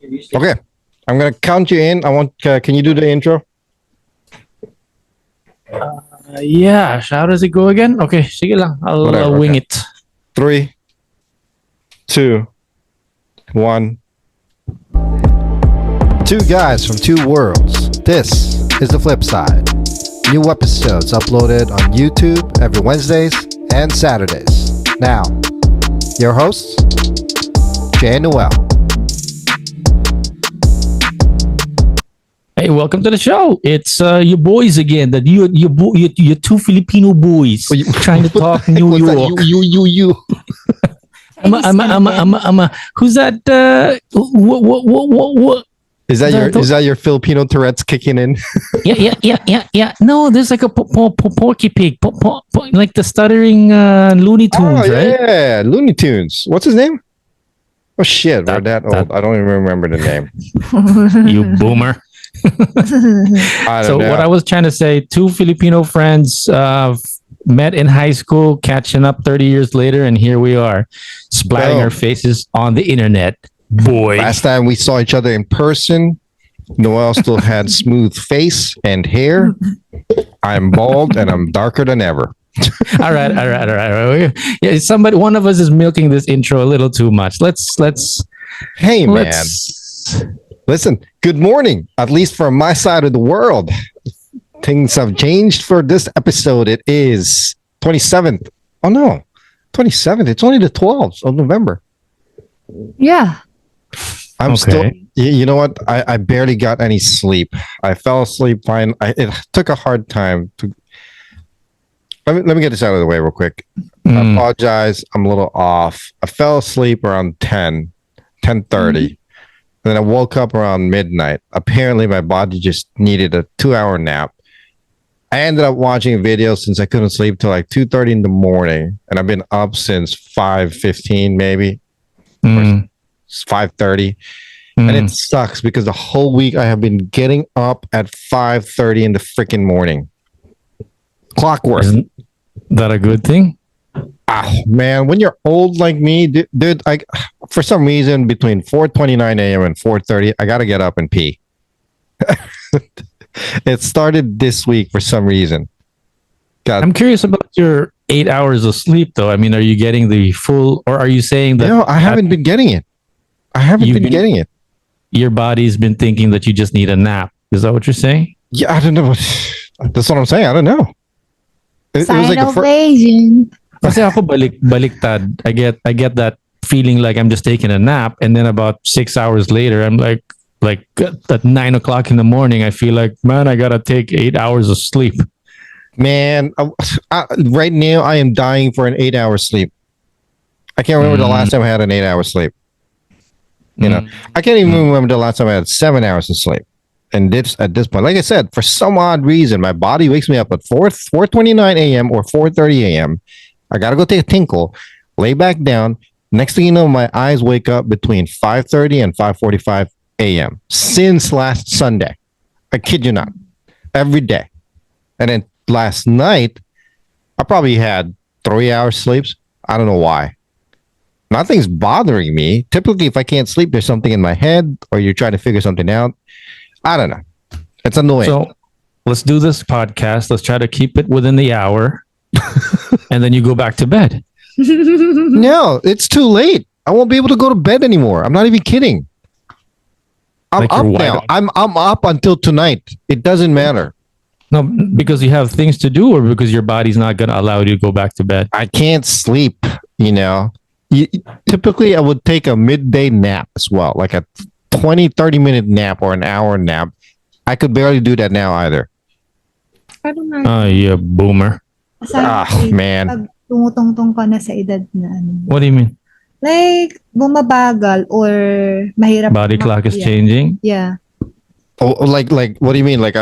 Okay. I'm going to count you in. Can you do the intro? Yeah. How does it go again? Okay. Sige lang. I'll wing it. 3, 2, 1. Two guys from two worlds. This is the FlipSide. New episodes uploaded on YouTube every Wednesdays and Saturdays. Now, your hosts, Jay&Noel. Hey, welcome to the show. It's your boys again. That you two Filipino boys trying to talk New York. You. Who's that? What? Is that your Filipino Tourette's kicking in? Yeah. No, there's like a porky pig, like the stuttering Looney Tunes, right? Yeah, Looney Tunes. What's his name? Oh shit, we're that old. I don't even remember the name. You boomer. What I was trying to say, two Filipino friends met in high school, catching up 30 years later, and here we are, splatting our faces on the internet. Boy. Last time we saw each other in person, Noel still had smooth face and hair. I'm bald and I'm darker than ever. All right. Yeah, one of us is milking this intro a little too much. Hey, man. Listen, good morning, at least from my side of the world. Things have changed for this episode. It is 27th. Oh, no. 27th. It's only the 12th of November. Yeah. I'm still, you know what? I barely got any sleep. I fell asleep fine. It took a hard time to. Let me get this out of the way real quick. I apologize. I'm a little off. I fell asleep around 10:30. And then I woke up around midnight. Apparently, my body just needed a 2-hour nap. I ended up watching a video since I couldn't sleep till like 2:30 in the morning. And I've been up since 5:15 maybe. 5:30, and it sucks because the whole week I have been getting up at 5:30 in the freaking morning. Clockwork. Isn't that a good thing? Man, when you're old like me, dude, for some reason between 4:29 a.m. and 4:30, I gotta get up and pee. It started this week for some reason. I'm curious about your 8 hours of sleep, though. I mean, are you getting the full, or are you saying that? No, I haven't been getting it. I haven't been getting it. Your body's been thinking that you just need a nap. Is that what you're saying? Yeah, I don't know. That's what I'm saying. I don't know. It was like aging. Kasi ako baliktad. I get that feeling like I'm just taking a nap, and then about 6 hours later, I'm like at 9 o'clock in the morning, I feel like, man, I gotta take 8 hours of sleep. Man, right now I am dying for an 8-hour sleep. I can't remember the last time I had an 8-hour sleep. You know, I can't even remember the last time I had 7 hours of sleep. And at this point, like I said, for some odd reason, my body wakes me up at 4:29 a.m. or 4:30 a.m. I got to go take a tinkle, lay back down. Next thing you know, my eyes wake up between 5:30 and 5:45 a.m. since last Sunday. I kid you not. Every day. And then last night, I probably had 3 hours sleeps. I don't know why. Nothing's bothering me. Typically, if I can't sleep, there's something in my head or you're trying to figure something out. I don't know. It's annoying. So let's do this podcast. Let's try to keep it within the hour. And then you go back to bed. No, it's too late. I won't be able to go to bed anymore. I'm not even kidding. I'm up now. I'm up until tonight. It doesn't matter. No, because you have things to do or because your body's not going to allow you to go back to bed? I can't sleep, you know. Typically, I would take a midday nap as well, like a 20-30 minute nap or an hour nap. I could barely do that now either. I don't know. Oh, yeah, boomer. Man. Pag tumutungtong ka na sa edad na ano. What do you mean? Like, bumabagal or mahirap. Body clock is changing? Yeah. Oh, like, what do you mean? Like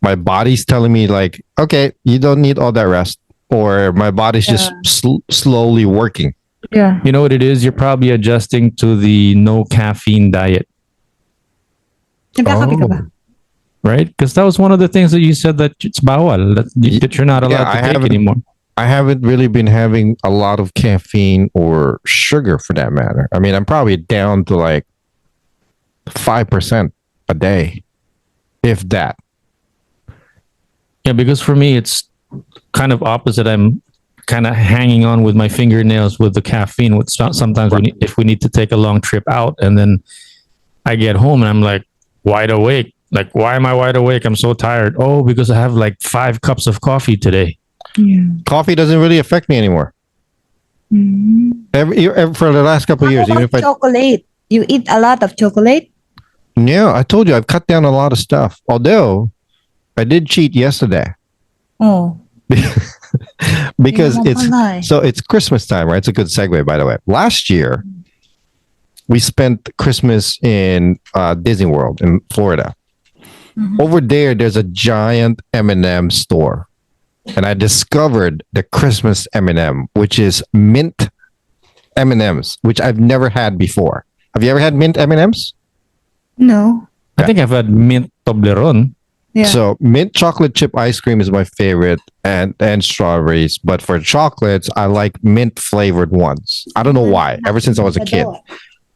my body's telling me like, okay, you don't need all that rest. Or my body's just slowly working. Yeah. You know what it is? You're probably adjusting to the no caffeine diet. Nagkakape ka ba? Right? Because that was one of the things that you said that it's bawal, that you're not allowed to take anymore. I haven't really been having a lot of caffeine or sugar for that matter. I mean, I'm probably down to like 5% a day, if that. Yeah, because for me, it's kind of opposite. I'm kind of hanging on with my fingernails with the caffeine. Sometimes if we need to take a long trip out, and then I get home and I'm like wide awake. Like, why am I wide awake? I'm so tired. Oh, because I have like 5 cups of coffee today. Yeah. Coffee doesn't really affect me anymore. For the last couple of years, even if chocolate, you eat a lot of chocolate. Yeah, I told you I've cut down a lot of stuff. Although I did cheat yesterday. Oh. Because it's Christmas time, right? It's a good segue, by the way. Last year, we spent Christmas in Disney World in Florida. Over there's a giant M&M store. And I discovered the Christmas M&M, which is mint M&Ms, which I've never had before. Have you ever had mint M&Ms? No. I think I've had mint Toblerone. Yeah. So mint chocolate chip ice cream is my favorite, and strawberries. But for chocolates, I like mint flavored ones. I don't know why. Ever since I was a kid.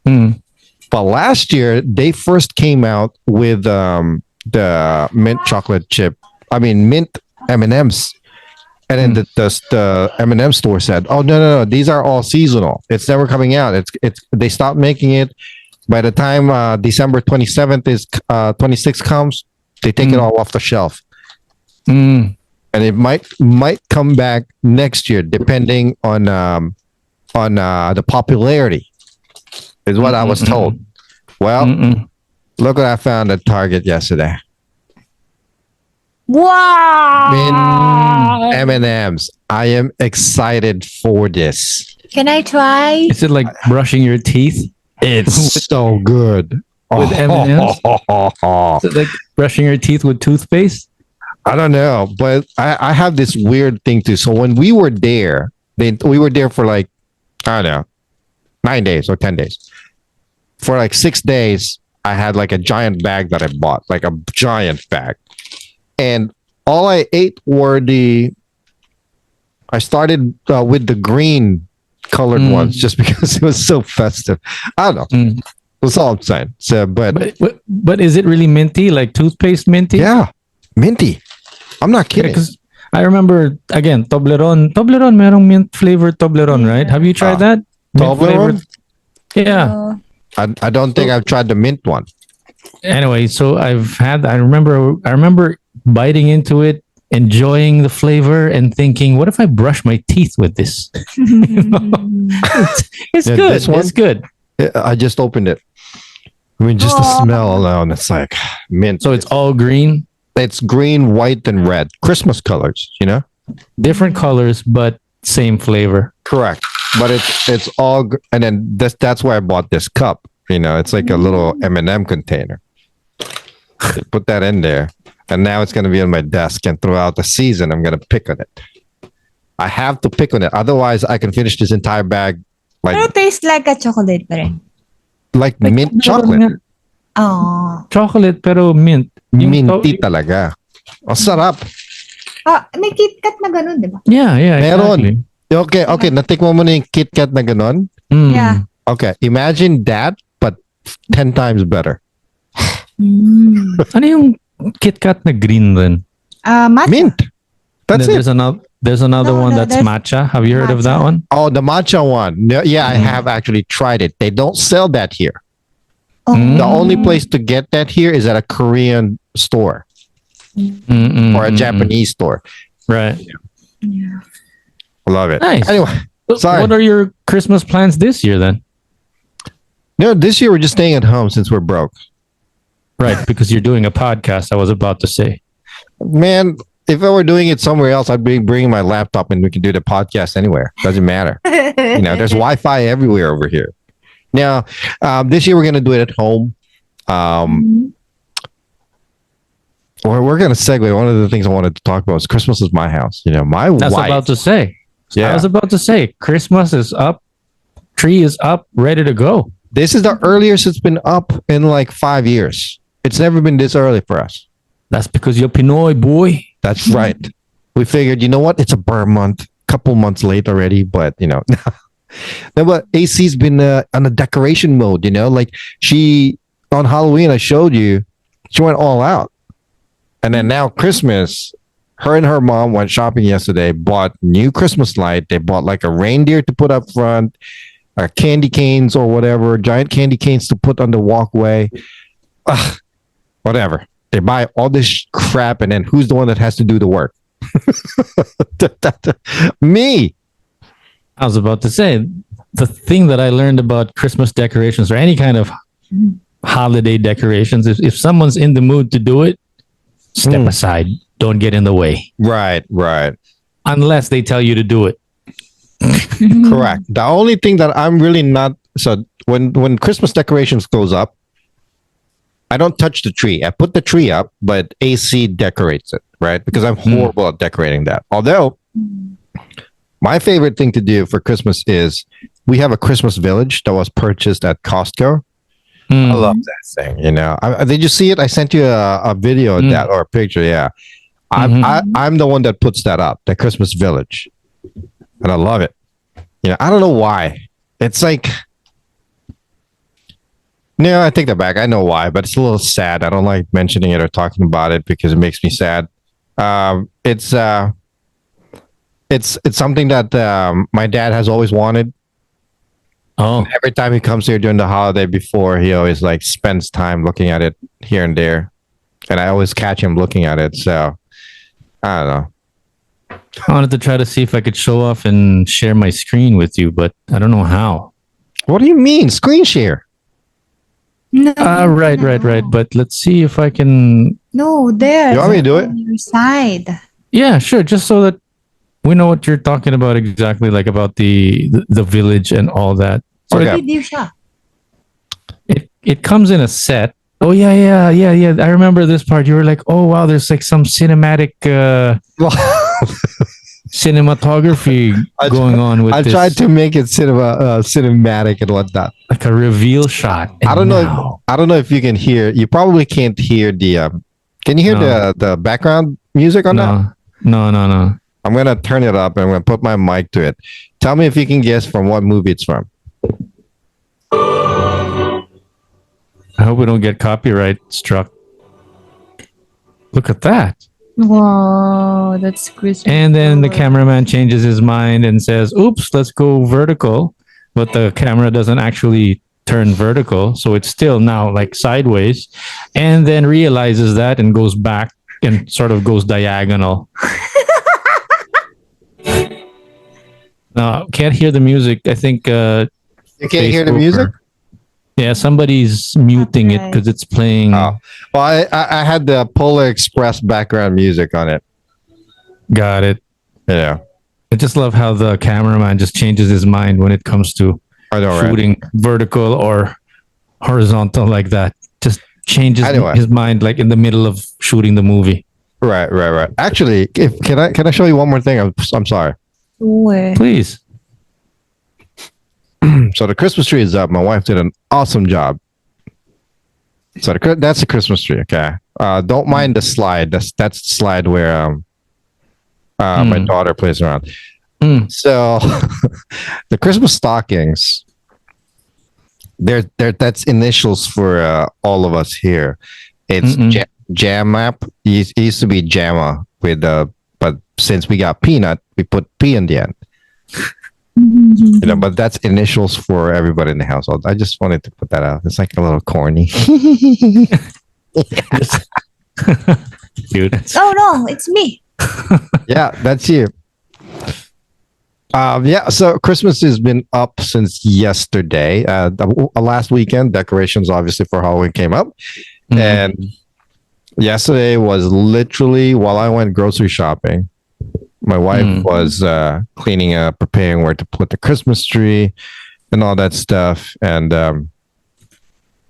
But last year they first came out with the mint chocolate chip. I mean mint M&Ms. And then the M&M store said, "Oh no, these are all seasonal. It's never coming out. It's they stopped making it. By the time December 27th 26th comes, they take it all off the shelf. And it might come back next year, depending on the popularity." Is what I was told. Well, look what I found at Target yesterday. Wow! Mint M&Ms. I am excited for this. Can I try? Is it like brushing your teeth It's so good. with M&Ms? Is it like brushing your teeth with toothpaste? I don't know, but I have this weird thing too. So when we were there, we were there for like, I don't know, 9 days or 10 days. For like 6 days, I had like a giant bag that I bought, like a giant bag. And all I ate were I started with the green colored ones just because it was so festive. I don't know. That's all I'm saying. So, but is it really minty, like toothpaste minty? Yeah, minty. I'm not kidding. Because I remember, again, Toblerone merong mint flavored Toblerone, right? Have you tried that? Toblerone? Yeah. I don't think I've tried the mint one. Anyway, so I remember biting into it, enjoying the flavor, and thinking, what if I brush my teeth with this? It's Yeah, good. this one? It's good. I just opened it. I mean, just the smell alone, it's like mint. So it's all green, It's green, white, and red. Christmas colors, different colors, but same flavor. Correct. But it's all, and then that's why I bought this cup. It's like a little M&M container. Put that in there, and now it's going to be on my desk. And throughout the season, I'm going to pick on it. I have to pick on it, otherwise I can finish this entire bag Pero tastes like a chocolate pa rin. like mint chocolate. Oh. Chocolate pero mint. Minty talaga. Ang sarap. May KitKat na ganun, di ba? Yeah, Meron. exactly. Okay. Natikman mo na yung KitKat na ganon? Yeah. Okay, imagine that, but 10 times better. Ano yung KitKat na green then? Matcha. Mint. That's it. There's another one that's matcha. Have you heard of that one? Oh, the matcha one. No, yeah, I have actually tried it. They don't sell that here. Oh. The only place to get that here is at a Korean store or a Japanese store. Right. Yeah. Love it. Nice. Anyway, sorry. What are your Christmas plans this year then? No, this year we're just staying at home since we're broke. Right, because you're doing a podcast, I was about to say. Man, if I were doing it somewhere else, I'd be bringing my laptop and we can do the podcast anywhere. Doesn't matter. There's Wi-Fi everywhere over here. Now, this year we're going to do it at home. Or we're going to segue. One of the things I wanted to talk about is Christmas is my house. My That's wife. about to say. Yeah. I was about to say, Christmas is up, tree is up, ready to go. This is the earliest it's been up in like 5 years. It's never been this early for us. That's because you're Pinoy, boy. That's right. We figured, you know what? It's a burr month. couple months late already, but no, but AC's been on a decoration mode. Like she on Halloween, I showed you, she went all out, and then now Christmas, her and her mom went shopping yesterday, bought new Christmas light. They bought like a reindeer to put up front, candy canes or whatever, giant candy canes to put on the walkway. Whatever. They buy all this crap, and then who's the one that has to do the work? Me. I was about to say, the thing that I learned about Christmas decorations or any kind of holiday decorations is if someone's in the mood to do it, step aside. Don't get in the way. Right. Unless they tell you to do it. Correct. The only thing that I'm really not, so when Christmas decorations goes up, I don't touch the tree. I put the tree up, but AC decorates it, right? Because I'm horrible at decorating that. Although my favorite thing to do for Christmas is we have a Christmas village that was purchased at Costco. I love that thing. Did you see it? I sent you a video of that or a picture. Yeah. I'm the one that puts that up, the Christmas village. And I love it. I don't know why. It's like, no, I take that back. I know why, but it's a little sad. I don't like mentioning it or talking about it because it makes me sad. It's something that my dad has always wanted. Oh, Every time he comes here during the holiday before, he always like spends time looking at it here and there, and I always catch him looking at it. So I don't know. I wanted to try to see if I could show off and share my screen with you, but I don't know how. What do you mean screen share? No. Right. But let's see if I can. No, there. You want me to do it? On your side. Yeah, sure. Just so that we know what you're talking about exactly, like about the village and all that. So Okay. Video siya. it comes in a set. Oh yeah. I remember this part. You were like, oh wow, there's like some cinematic cinematography going on with I this. tried to make it cinematic and whatnot. Like a reveal shot. I don't know. I don't know if you can hear. You probably can't hear the. Can you hear the background music on that? No. I'm gonna turn it up and I'm gonna put my mic to it. Tell me if you can guess from what movie it's from. I hope we don't get copyright struck. Look at that. Wow, that's Christmas. And then the color. cameraman changes his mind and says, oops, let's go vertical. But the camera doesn't actually turn vertical. So it's still now like sideways. And then realizes that and goes back and sort of goes diagonal. No, can't hear the music. I think You can't hear the Facebook music? yeah, somebody's muting it because it's playing. Oh. Well, I had the Polar Express background music on it. Got it. Yeah. I just love how the cameraman just changes his mind when it comes to I know, right? shooting vertical or horizontal like that. Just changes Anyway. his mind like in the middle of shooting the movie. Right. Actually, can I show you one more thing? I'm sorry. Sure. Please. So the Christmas tree is up. My wife did an awesome job. So that's the Christmas tree. Okay. Don't mind the slide. That's the slide where my daughter plays around. So the Christmas stockings, that's initials for all of us here. It's Jamap. It used to be Jamma but since we got Peanut, we put P in the end. But that's initials for everybody in the household. I just wanted to put that out. It's like a little corny. Dude. Oh no, it's me. Yeah, that's you. So Christmas has been up since yesterday. Last weekend, decorations obviously for Halloween came up. And yesterday was literally while I went grocery shopping. My wife was cleaning up, preparing where to put the Christmas tree and all that stuff. And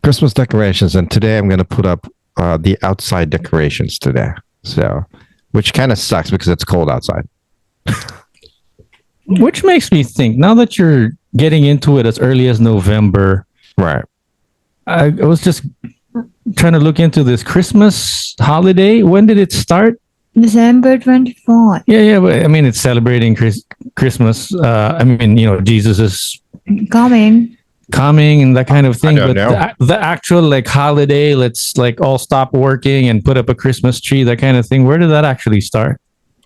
Christmas decorations. And today I'm going to put up the outside decorations today. So, which kind of sucks because it's cold outside. Which makes me think, now that you're getting into it as early as November, Right. I was just trying to look into this Christmas holiday. When did it start? December 24th. Yeah, but I mean, it's celebrating Christmas. I mean, Jesus is Coming. coming and that kind of thing. don't But know. the actual like holiday, let's like all stop working and put up a Christmas tree, that kind of thing. Where did that actually start?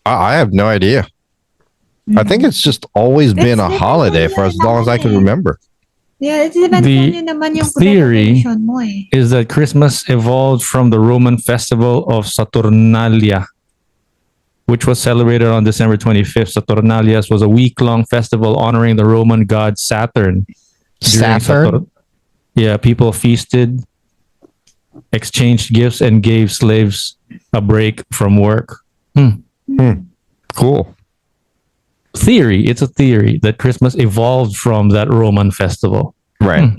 I have no idea. I think it's just always been a It's holiday depende for as long as I can naman eh. remember. Yeah, it depends The kung yun naman yung theory preparation mo eh. Is that Christmas evolved from the Roman festival of Saturnalia, which was celebrated on December 25th. Saturnalias was a week-long festival honoring the Roman god Saturn. During Saturn? Yeah, people feasted, exchanged gifts, and gave slaves a break from work. Cool. It's a theory that Christmas evolved from that Roman festival. Right.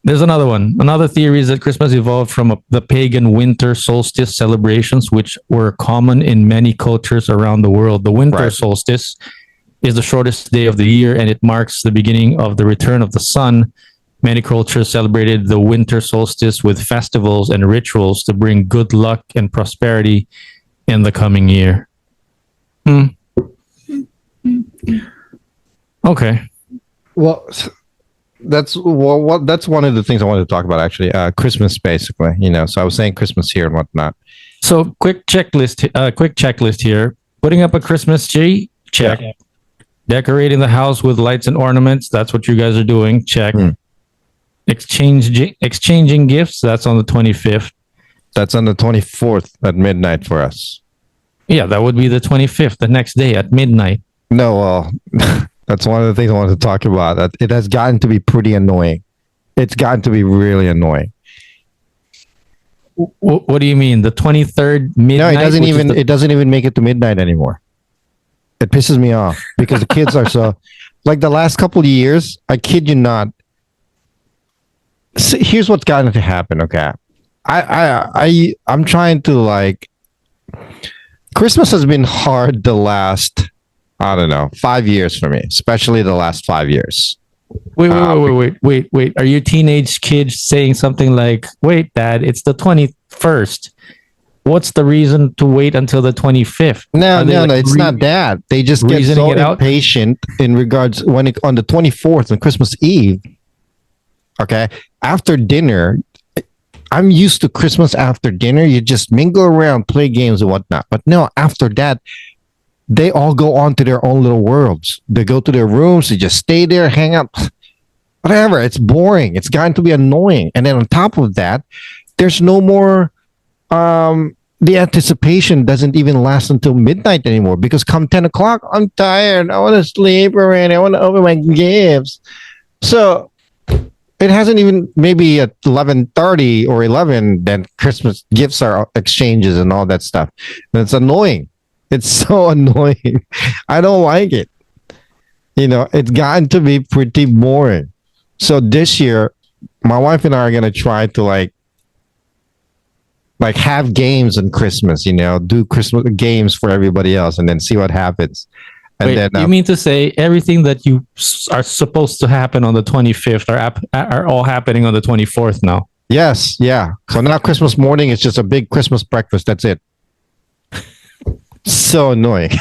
There's another one. Another theory is that Christmas evolved from the pagan winter solstice celebrations, which were common in many cultures around the world. The winter Right. solstice is the shortest day of the year, and it marks the beginning of the return of the sun. Many cultures celebrated the winter solstice with festivals and rituals to bring good luck and prosperity in the coming year. Okay. Well, that's that's one of the things I wanted to talk about actually. Christmas, basically. So I was saying Christmas here and whatnot. So quick checklist here. Putting up a Christmas tree, check. Yeah. Decorating the house with lights and ornaments, that's what you guys are doing, check. Exchanging gifts, that's on the 25th. That's on the 24th at midnight for us. Yeah, that would be the 25th, the next day at midnight. No, well, that's one of the things I wanted to talk about. That it has gotten to be pretty annoying. It's gotten to be really annoying. What do you mean? The 23rd No, midnight? it doesn't even make it to midnight anymore. It pisses me off because the kids are so like the last couple of years, I kid you not. So here's what's gotten to happen, okay? I'm trying to like Christmas has been hard the last, I don't know, 5 years for me, especially the last 5 years. Wait. Are your teenage kids saying something like, wait, Dad, it's the 21st. What's the reason to wait until the 25th? No, it's not that. They just get so impatient in regards on the 24th on Christmas Eve. Okay. After dinner, I'm used to Christmas after dinner. You just mingle around, play games and whatnot. But no, after that, they all go on to their own little worlds. They go to their rooms. They just stay there, hang out, whatever. It's boring. It's gotten to be annoying. And then on top of that, there's no more, the anticipation doesn't even last until midnight anymore because come 10 o'clock, I'm tired. I want to sleep already. I want to open my gifts. So it hasn't even maybe at 11:30 or 11, then Christmas gifts are exchanges and all that stuff. And it's annoying. It's so annoying. I don't like it. It's gotten to be pretty boring. So this year, my wife and I are going to try to like have games on Christmas, do Christmas games for everybody else and then see what happens. And Wait, then you mean to say everything that you are supposed to happen on the 25th are all happening on the 24th now? Yes, yeah. So now Christmas morning is just a big Christmas breakfast. That's it. So annoying.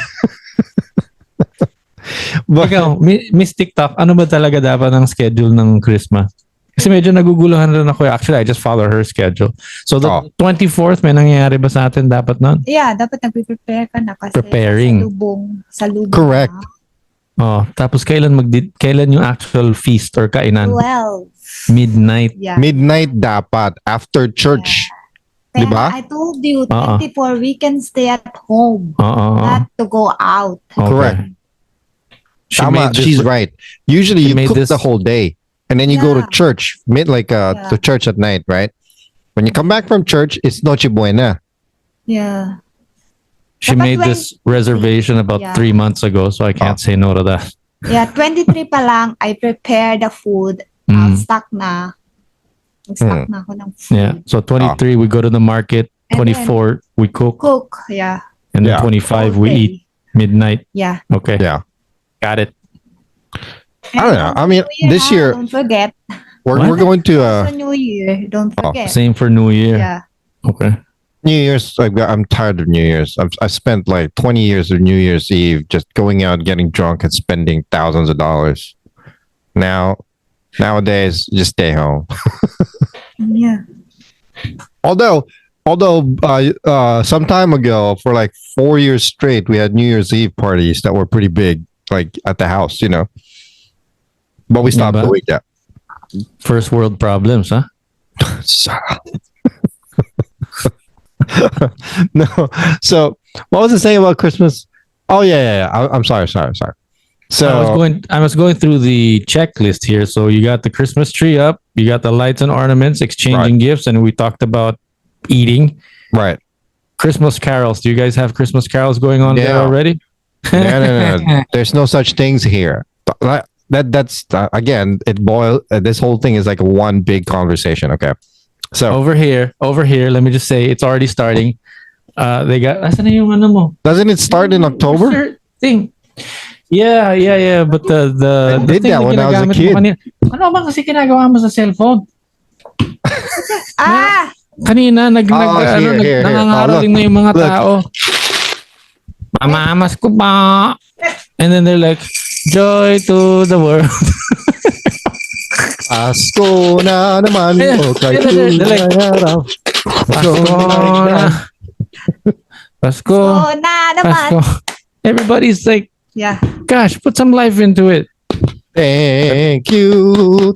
But Ikaw, Miss TikTok, ano ba talaga dapat ang schedule ng Christmas? Kasi medyo naguguluhan rin ako. Actually, I just follow her schedule. So the 24th, may nangyayari ba sa atin dapat nun? Yeah, dapat nagpe-prepare ka na kasi Preparing. salubong correct. Oh, tapos kailan yung actual feast or kainan? 12. Midnight. Yeah. Midnight dapat after church. Kaya Diba? I told you, 24, we can stay at home. Not to go out. Okay. Correct. Tama, she's right. Usually you cook the whole day and then you go to church, to church at night, right? When you come back from church, it's Noche Buena. Yeah. She made this reservation about 3 months ago, so I can't say no to that. Yeah, 23 pa lang, I prepare the food. Stock na. Stock na ako ng food. Yeah. So 23, we go to the market. 24, we cook. Yeah. And then 25, we eat midnight. Yeah. Okay. Yeah. Got it. I don't know. I mean, this year, don't forget. we're going to New Year, don't forget. Same for New Year. Yeah. Okay. New Year's, I'm tired of New Year's. I spent like 20 years of New Year's Eve just going out, getting drunk, and spending thousands of dollars. Nowadays, just stay home. Yeah. Although, some time ago, for like 4 years straight, we had New Year's Eve parties that were pretty big, like at the house, But we stopped doing that. First world problems, huh? Shut up. No. So, what was it saying about Christmas? Oh yeah. I'm sorry. So I was going through the checklist here. So you got the Christmas tree up, you got the lights and ornaments, exchanging gifts, and we talked about eating. right. Christmas carols. Do you guys have Christmas carols going on there already? No. There's no such things here. That's again. This whole thing is like one big conversation. Okay. So over here. Let me just say it's already starting. They got. Asan na yung ano mo? Doesn't it start in October? Thing. Yeah. But the I did thing that when I was a ginagamit kid. mo ano ba kasi ginagawa mo sa cellphone? Kanina here. nangangaraling na yung mga tao. Mamamas ko ba? And then they're like, joy to the world. Pasko na naman. Pasko na naman. Pasko. Everybody's like, Yeah. gosh, put some life into it. Thank you.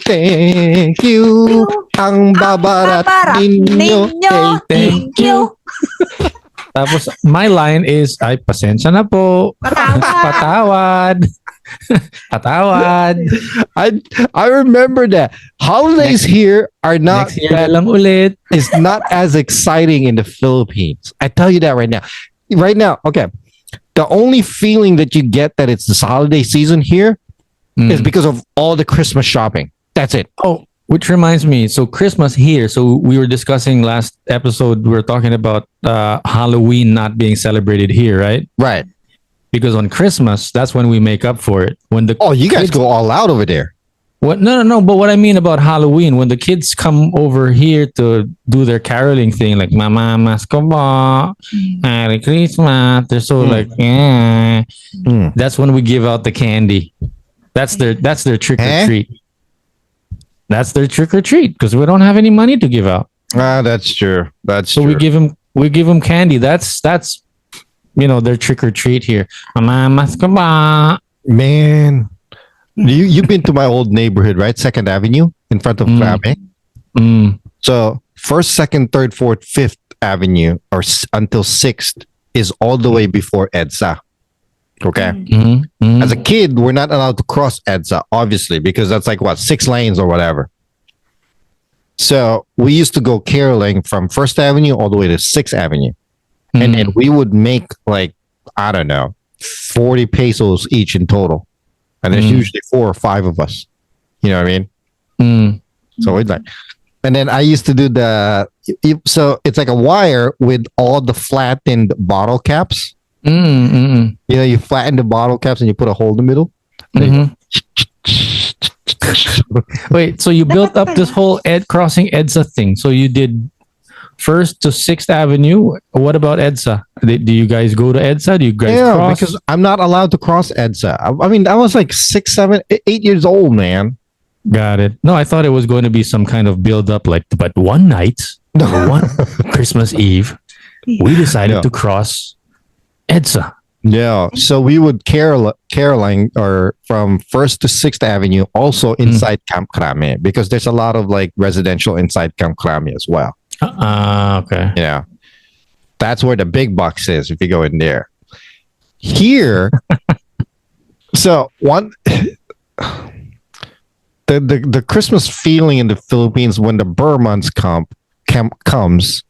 Ang babarat ninyo. Thank you. Tapos, my line is, ay, pasensya na po. Patawad. Patawad. I remember that. Holidays here are not Next year na lang ulit. is not as exciting in the Philippines. I tell you that right now. Okay. The only feeling that you get that it's this holiday season here is because of all the Christmas shopping. That's it. Oh, which reminds me. So Christmas here. So we were discussing last episode. We were talking about Halloween not being celebrated here, right? Right. Because on Christmas, that's when we make up for it. When the You guys kids go all out over there. What? No. But what I mean about Halloween, when the kids come over here to do their caroling thing, like Mama Masko ba, Merry Christmas, they're so like, that's when we give out the candy. That's their trick or treat. That's their trick or treat because we don't have any money to give out. That's true. So we give them candy. That's their trick or treat here. Mama Masko ba. Man. You've been to my old neighborhood, right? 2nd Avenue in front of Krame. So 1st, 2nd, 3rd, 4th, 5th Avenue until 6th is all the way before EDSA. Okay. As a kid, we're not allowed to cross EDSA, obviously, because that's like 6 lanes or whatever. So we used to go caroling from 1st Avenue all the way to 6th Avenue. And then we would make 40 pesos each in total. And there's usually 4 or 5 of us. You know what I mean? So we'd and then I used to do so it's like a wire with all the flattened bottle caps. You flatten the bottle caps and you put a hole in the middle. Wait, so you built up this whole crossing EDSA thing. So you did 1st to 6th Avenue. What about EDSA? Do you guys go to EDSA? Do you guys cross? Because I'm not allowed to cross EDSA. I mean, I was like 6, 7, 8 years old, man. Got it. No, I thought it was going to be some kind of build up, but one night, one Christmas Eve, we decided to cross EDSA. Yeah, so we would caroling or from 1st to 6th Avenue, also inside Camp Krame, because there's a lot of residential inside Camp Krame as well. Okay. Yeah. That's where the big bucks is if you go in there. Here, so the Christmas feeling in the Philippines when the Burr months comes,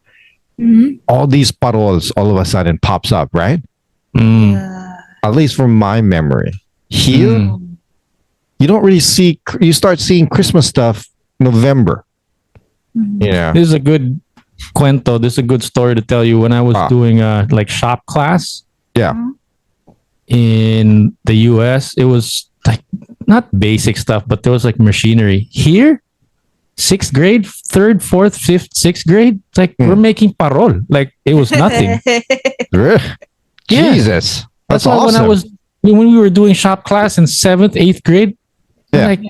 all these paroles all of a sudden pops up, right? At least from my memory. Here, you don't really you start seeing Christmas stuff November. Yeah. This is a good cuento. This is a good story to tell you. When I was doing shop class in the US, it was not basic stuff, but there was machinery. Here, sixth grade, third, fourth, fifth, sixth grade. It's like we're making parol. Like it was nothing. Jesus. That's why awesome. when we were doing shop class in seventh, eighth grade, I'm like,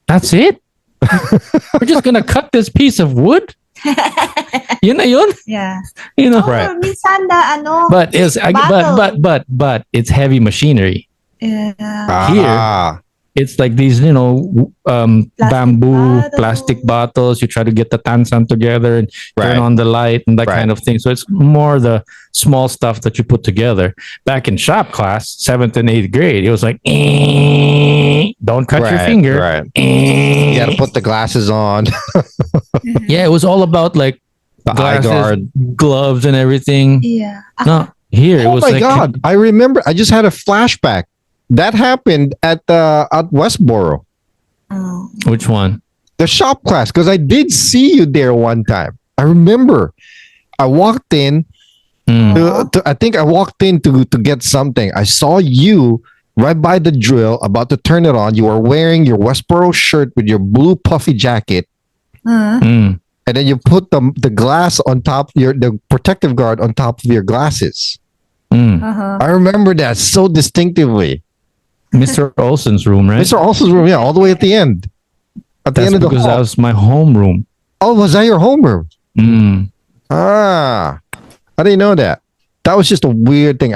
that's it? We're just gonna cut this piece of wood? Yun na yun? Yeah. You know, Right. Minsan but it's heavy machinery. Yeah. Here, it's like these, bamboo plastic bottles. You try to get the tansan together and turn on the light and that kind of thing. So it's more the small stuff that you put together. Back in shop class, 7th and 8th grade, it was like, don't cut your finger. Right. You got to put the glasses on. Yeah, it was all about like the glasses, eye guard, gloves, and everything. Yeah. No, here it was my like, God. I remember. I just had a flashback. That happened at Westboro. Oh. Which one? The shop class, because I did see you there one time. I remember. I walked in. I think I walked in to get something. I saw you right by the drill, about to turn it on. You were wearing your Westboro shirt with your blue puffy jacket, and then you put the glass on top, the protective guard on top of your glasses. I remember that so distinctively. Mr. Olson's room, right? Mr. Olson's room, yeah, all the way at the end. At the end of the hall. That was my homeroom. Oh, was that your homeroom? Mm. I didn't know that. That was just a weird thing.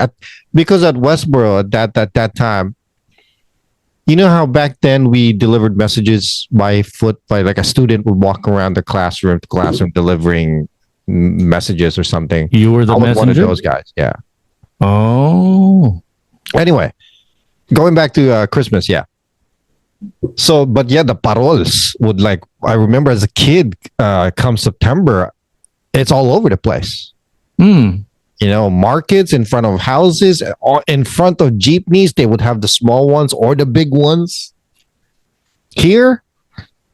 Because at Westboro at that time, you know how back then we delivered messages by foot, like a student would walk around the classroom to classroom delivering messages or something. You were the messenger? One of those guys, yeah. Oh. Anyway, going back to Christmas, yeah. So, but yeah, the paroles would I remember as a kid, come September, it's all over the place. Markets in front of houses, or in front of jeepneys, they would have the small ones or the big ones. Here,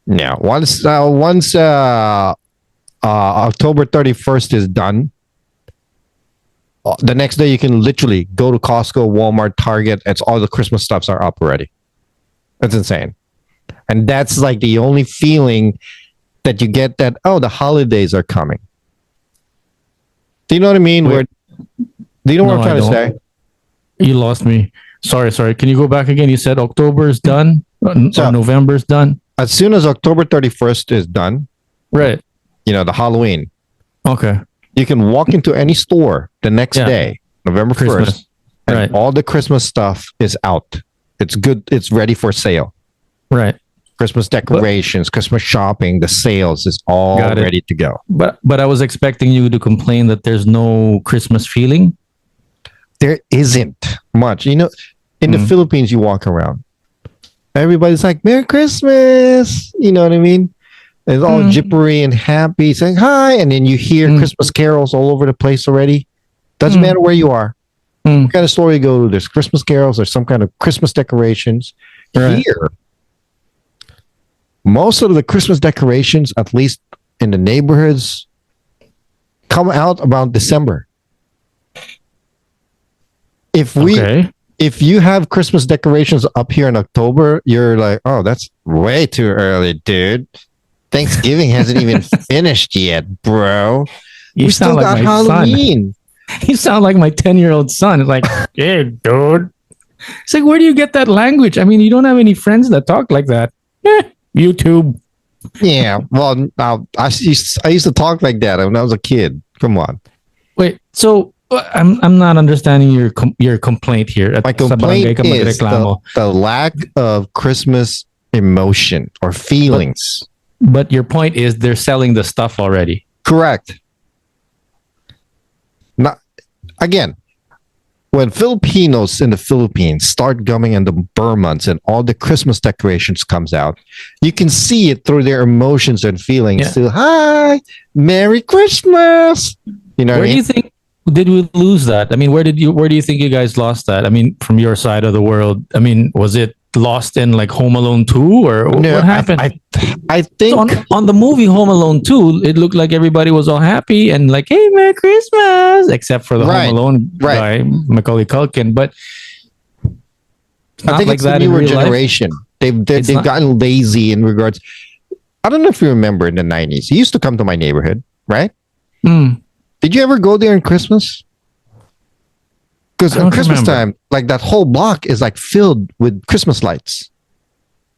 yeah, once October 31st is done, the next day you can literally go to Costco, Walmart, Target. It's all the Christmas stuffs are up already. That's insane. And that's like the only feeling that you get, that, oh, the holidays are coming. Do you know what I mean? Do you know what I'm trying to say? You lost me. Sorry. Can you go back again? You said October is done, or November is done? As soon as October 31st is done, right? The Halloween. Okay. You can walk into any store the next day, November 1st, and all the Christmas stuff is out. It's good. It's ready for sale. Right. Christmas decorations, Christmas shopping, the sales is all ready to go. But I was expecting you to complain that there's no Christmas feeling. There isn't much. In the Philippines, you walk around. Everybody's like, Merry Christmas. You know what I mean? It's all jippery and happy, saying hi. And then you hear Christmas carols all over the place already. Doesn't matter where you are. What kind of store you go to, there's Christmas carols, there's some kind of Christmas decorations. Right. Here, most of the Christmas decorations, at least in the neighborhoods, come out about December. If you have Christmas decorations up here in October, you're like, oh, that's way too early, dude. Thanksgiving hasn't even finished yet, bro. We still got Halloween. You sound like my 10-year-old son. It's like, yeah, dude. It's like, where do you get that language? I mean, you don't have any friends that talk like that. YouTube. Yeah, well, I used to talk like that when I was a kid. Come on. Wait, so I'm not understanding your complaint here. My complaint is the lack of Christmas emotion or feelings. But your point is they're selling the stuff already. Correct. Not again. When Filipinos in the Philippines start coming in the Burr months and all the Christmas decorations comes out, you can see it through their emotions and feelings. Yeah. So, hi, Merry Christmas. You know, where do you think did we lose that? I mean, where do you think you guys lost that? I mean, from your side of the world, I mean, was it lost in like Home Alone 2 or no, what happened? I think so on the movie Home Alone 2, it looked like everybody was all happy and like, hey, Merry Christmas, except for the Home Alone guy, Macaulay Culkin. But I think it's the newer generation. They've gotten lazy in regards. I don't know if you remember in the 90s. He used to come to my neighborhood, right? Mm. Did you ever go there in Christmas? Because I at don't Christmas remember. time, like that whole block is like filled with Christmas lights.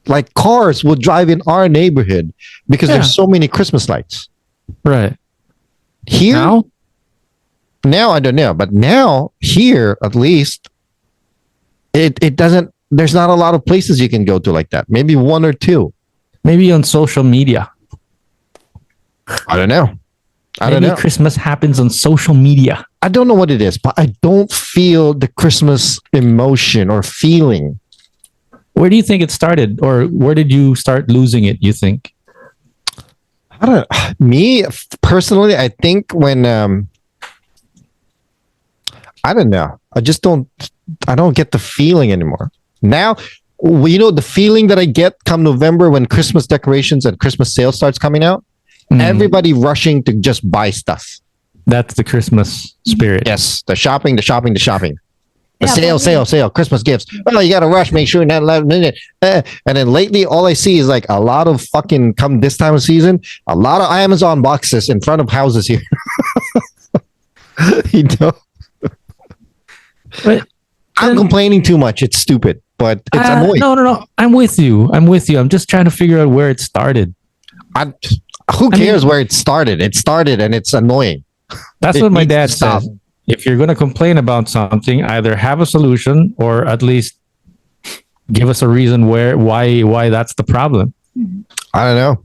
Like cars will drive in our neighborhood because Yeah. there's so many Christmas lights. Right. Here, Now? I don't know, but now here at least, it doesn't. There's not a lot of places you can go to like that. Maybe one or two. Maybe on social media. I don't know. I don't Maybe know. Christmas happens on social media. I don't know what it is, but I don't feel the Christmas emotion or feeling. Where do you think it started? Or where did you start losing it, you think? I don't. Me personally, I think when I don't know. I just don't. I don't get the feeling anymore. Now, the feeling that I get come November when Christmas decorations and Christmas sales starts coming out. Mm. Everybody rushing to just buy stuff. That's the Christmas spirit. Yes, the shopping. The Yeah, sale, Christmas gifts. Oh, you got to rush, make sure not last minute. And then lately, all I see is like a lot of fucking, come this time of season, a lot of Amazon boxes in front of houses here. you know, But I'm complaining too much. It's stupid, but it's annoying. No. I'm with you. I'm just trying to figure out where it started. Who cares where it started? It started and it's annoying. That's It what my needs to dad stop. says. If you're going to complain about something, either have a solution or at least give us a reason why that's the problem. I don't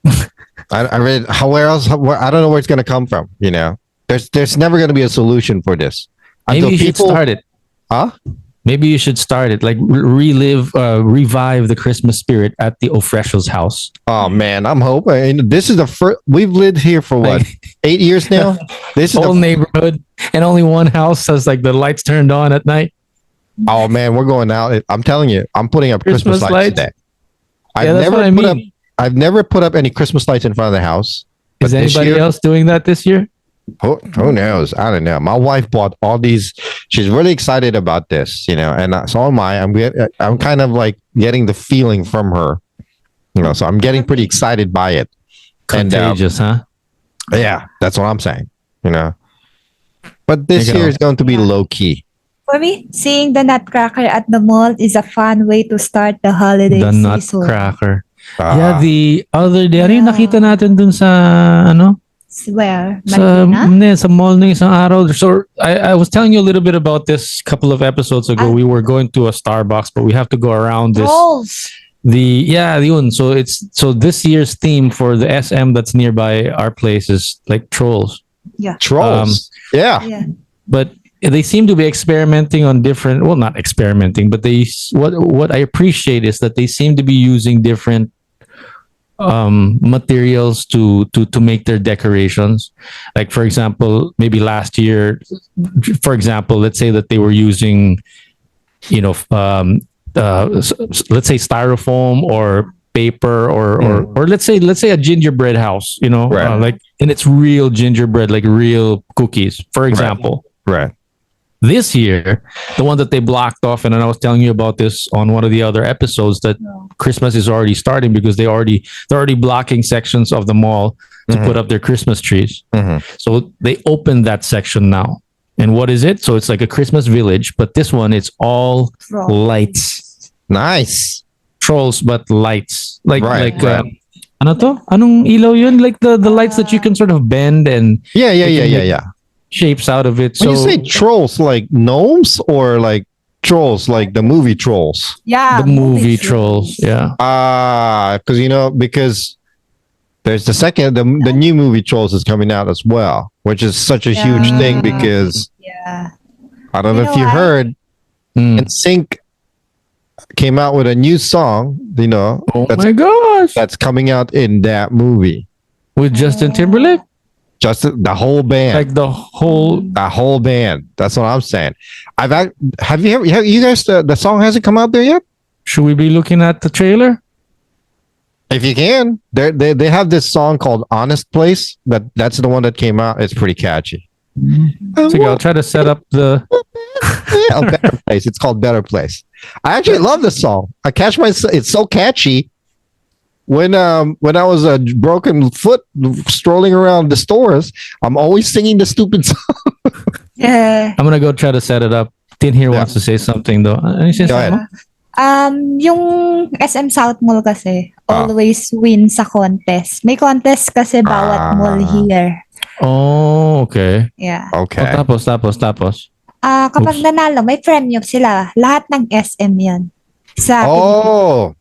know. I read where else. I don't know where it's going to come from. You know, there's never going to be a solution for this. Maybe you should start it. Huh? Maybe you should start it. Like revive the Christmas spirit at the official's house. Oh man, I'm hoping. This is the first. We've lived here for what, 8 years now. This is Whole neighborhood, and only one house has like the lights turned on at night. Oh man, we're going out. I'm telling you, I'm putting up Christmas lights today. That's what I mean. I've never put up any Christmas lights in front of the house. But Is this anybody year, else doing that this year? who knows? I don't know. My wife bought all these. She's really excited about this, and so am I. I'm kind of like getting the feeling from her, So I'm getting pretty excited by it. Contagious, huh? Yeah, that's what I'm saying. But this year is going to be low key. For me, seeing the nutcracker at the mall is a fun way to start the holiday The season. nutcracker. Ah. The other day, ano yung nakita natin dun sa, Where? sa Marikina? mall ng isang araw. So I was telling you a little bit about this a couple of episodes ago. We were going to a Starbucks, but we have to go around this. Trolls. Yun. So this year's theme for the SM that's nearby our place is like trolls. Yeah. Trolls. Yeah. But they seem to be experimenting on different, well, not experimenting, but what I appreciate is that they seem to be using different materials to make their decorations. Like, for example, maybe last year, let's say that they were using, let's say styrofoam or paper or let's say a gingerbread house, Right. like, and it's real gingerbread, like real cookies, for example. Right. This year, the one that they blocked off, and I was telling you about this on one of the other episodes, that Christmas is already starting because they're already blocking sections of the mall to put up their Christmas trees. Mm-hmm. So they opened that section now. And what is it? So it's like a Christmas village, but this one, it's all lights. Nice. Trolls, but lights. Like Right. ano to? Anong ilaw yun? Like the lights that you can sort of bend and Yeah. shapes out of it. When you So say trolls, like gnomes or like trolls, like the movie Trolls? Yeah. the movie trolls. Yeah. Because there's the new movie Trolls is coming out as well, which is such a huge thing because Yeah. I don't know You if know you what? heard, Mm. NSYNC came out with a new song, Oh my gosh. that's coming out in that movie. With Justin Timberlake? Just the whole band. Like the whole. The whole band. That's what I'm saying. Have you guys the song hasn't come out there yet? Should we be looking at the trailer? If you can, they have this song called "Honest Place." That's the one that came out. It's pretty catchy. So I'll try to set up the. A Better Place. It's called Better Place. I actually love this song. It's so catchy. when I was a broken foot strolling around the stores, I'm always singing the stupid song. Yeah. I'm gonna go try to set it up. Tin here Yeah. wants to say something though. Ano yung Go sinasabi ahead. mo? Yung SM South Mall kasi always win sa contest. May contest kasi bawat mall here. Oh, okay. Yeah. Okay. Oh, tapos. Kapag Oops. nanalo, may premium sila. Lahat ng SM yan. Sa Oh,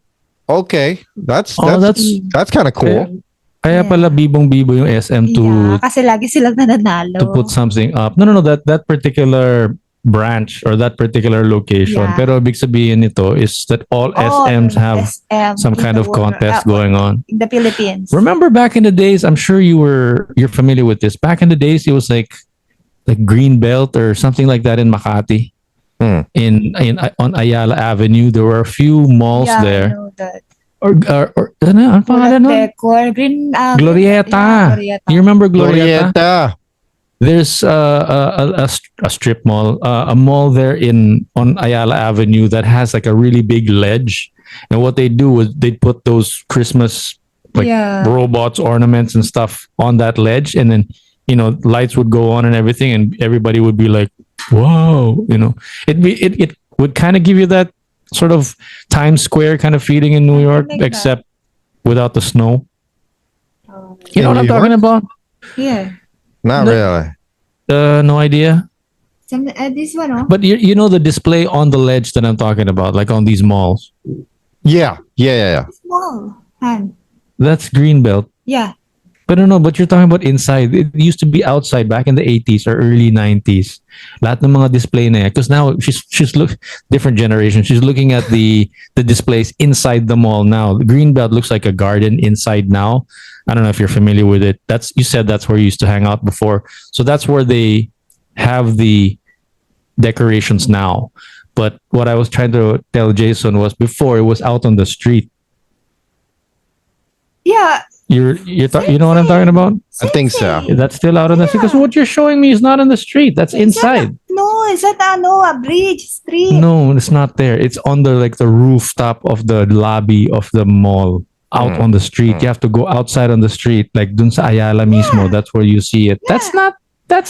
okay. That's kind of cool. Kaya pala bibong-bibo yung SM Yeah, kasi lagi silang nananalo. to put something up. No, that particular branch or that particular location. Yeah. Pero ibig sabihin nito is that all SMs have SM some in kind the of world, contest going on. in the Philippines. Remember back in the days, I'm sure you're familiar with this. Back in the days, it was like Green Belt or something like that in Makati. In on Ayala Avenue, there were a few malls there. I know that. Or ano pangalan nun? Decor, Glorieta. You remember Glorieta? Glorieta. There's a strip mall, a mall there on Ayala Avenue that has like a really big ledge. And what they do is they put those Christmas robots, ornaments, and stuff on that ledge, and then lights would go on and everything, and everybody would be like, "Wow!" It would kind of give you that sort of Times Square kind of feeling in New York, like except without the snow. You know In what I'm New talking York? about? Yeah. Not really. No idea. This one, oh. But you know the display on the ledge that I'm talking about, like on these malls. Yeah. Small. Han. That's Greenbelt. Yeah. But no, but you're talking about inside. It used to be outside back in the 80s or early 90s. Lahat ng mga display na because now she's different generation. She's looking at the displays inside the mall now. The Greenbelt looks like a garden inside now. I don't know if you're familiar with it. You said that's where you used to hang out before. So that's where they have the decorations now. But what I was trying to tell Jason was before it was out on the street. Yeah. You know what I'm talking about? I think so. That's still out on the street because what you're showing me is not on the street. That's inside. Is that a bridge street? No, it's not there. It's on the rooftop of the lobby of the mall. Out on the street. You have to go outside on the street, like dun sa Ayala mismo. That's where you see it. Yeah. That's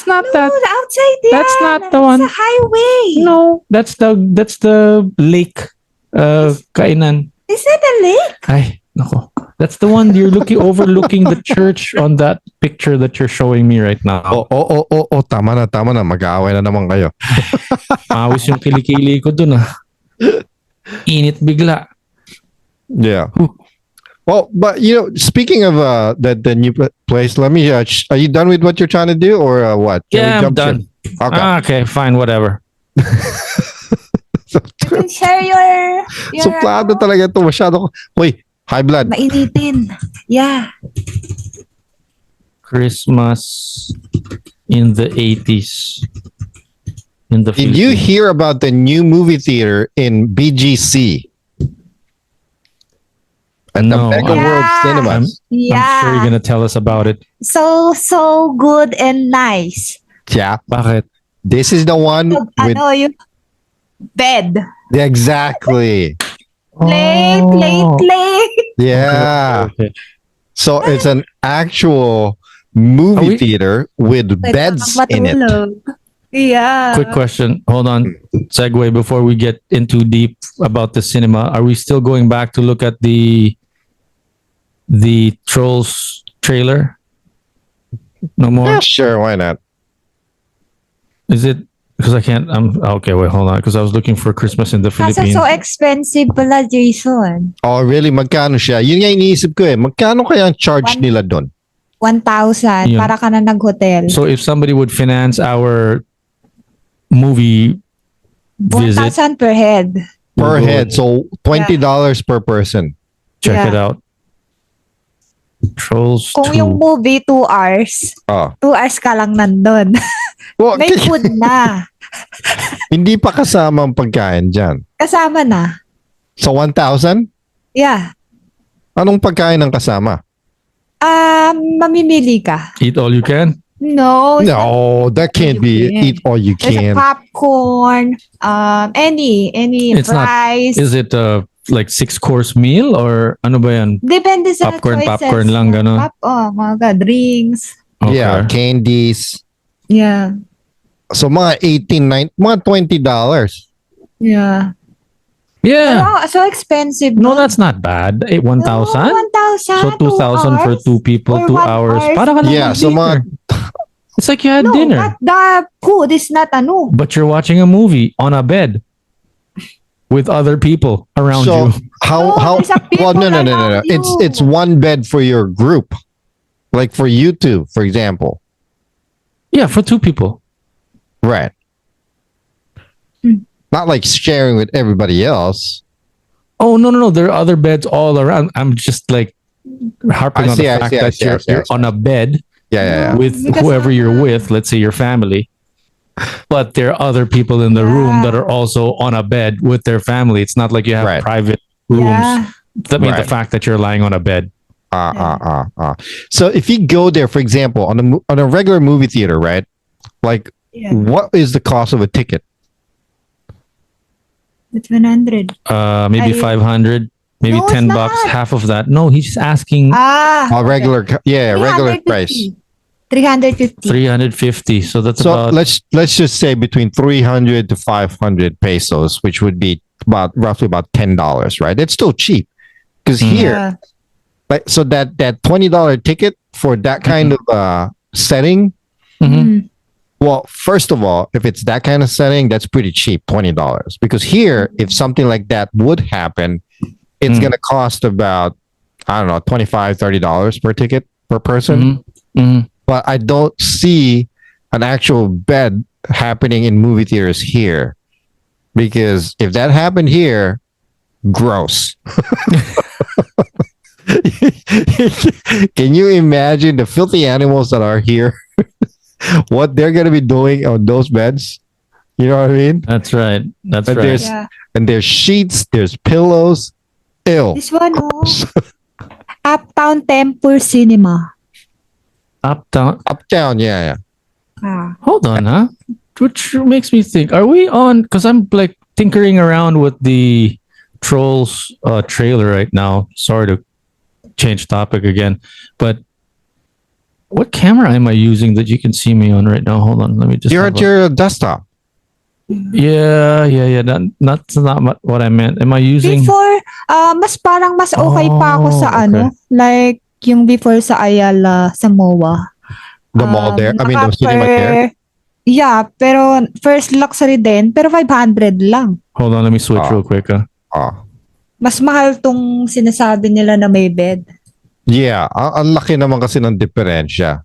not No, that. outside there. That's not the one. It's a highway. No, that's the lake. Kainan. Is that a lake? Ay, nako. That's the one you're overlooking the church on that picture that you're showing me right now. Oh, tama na. Mag-aaway na naman kayo. Mawis yung kilikili ko dun Init bigla. Yeah. Well, but speaking of the new place, let me. Are you done with what you're trying to do, or what? Yeah, I'm done. Okay, fine, whatever. You can share your Suplado talaga ito. Masyado. Hoy, high blood. Mainitin. Yeah. Christmas in the 80s. In the Did you hear about the new movie theater in BGC? At the Mega World Cinemas. I'm sure you're gonna tell us about it. So good and nice. Yeah. Bakit? This is the one with... yung bed. Exactly. Plate. Yeah. Okay. So it's an actual movie theater with beds in it. Yeah. Quick question. Hold on. Segue before we get into deep about the cinema. Are we still going back to look at the Trolls trailer? No more? Yeah, sure, why not? Is it? Because I can't. Okay, wait, hold on. Because I was looking for Christmas in the Kasi Philippines. so expensive pala, Jason. Oh, really? Magkano siya? Yun nga iniisip ko eh. Magkano kaya ang charge nila doon? 1,000 Yun. para ka na nag-hotel. So if somebody would finance our movie visit, 1,000 per head. Per we'll go head. So $20 per person. check it Yeah. out. Trolls Kung 2. yung movie 2 hours, Oh. 2 hours ka lang nandun. Well, May food na. hindi pa kasama ang pagkain dyan. Kasama na. So 1,000? Yeah. Anong pagkain ang kasama? Mamimili ka. Eat all you can? No. No, that can't be eat all you There's a can. popcorn, any It's not- fries. Is it like 6-course meal or ano ba yan? Depende sa choices. Popcorn lang, gano'n? Mga drinks. Okay. Yeah, candies. Yeah. So mga 18, 19, mga $20. Yeah. Yeah. Pero so expensive. No, that's not bad. 1,000? 1,000. So 2,000 for 2 people, Or 2 1 hours. hour. Para ka lang Yeah, so mag-dinner. It's like you had No, dinner. the food is not But you're watching a movie on a bed with other people around So you. how there's a people no. around you. It's one bed for your group. Like for you two, for example. Yeah, for 2 people. Right. Not like sharing with everybody else. Oh, no. There are other beds all around. I'm just like harping on the fact that you're on a bed Yeah. with Because whoever you're with, let's say your family. But there are other people in the room that are also on a bed with their family. It's not like you have private rooms. Yeah. That means the fact that you're lying on a bed. So if you go there, for example, on a regular movie theater, right? Like, what is the cost of a ticket? It's 100. Maybe 500, maybe No, $10, it's not. half of that. No, he's asking Regular price. 350. 350. So that's So about let's just say between 300 to 500 pesos, which would be roughly about $10, right? It's still cheap because here, like, so that $20 ticket for that kind of setting. Well, first of all, if it's that kind of setting, that's pretty cheap, $20. Because here, if something like that would happen, it's going to cost about, I don't know, $25, $30 per ticket per person. But I don't see an actual bed happening in movie theaters here. Because if that happened here, gross. Can you imagine the filthy animals that are here? What they're going to be doing on those beds? You know what I mean? That's right. That's And right. And there's sheets, there's pillows. Ew. This one, Uptown Temple Cinema. Uptown, yeah. Hold on, huh? Which makes me think, are we on? Because I'm like tinkering around with the Trolls trailer right now. Sorry to change topic again, but what camera am I using that you can see me on right now? Hold on, let me just. You're at your desktop. Yeah. That's not what I meant. Am I using? Before, mas okay pa ako sa like yung before sa Ayala, sa MOA. The mall there? I mean, the cinema there? Yeah, pero first luxury din, pero 500 lang. Hold on, let me switch real quick. Mas mahal tong sinasabi nila na may bed. Yeah, ang laki naman kasi ng diferensya.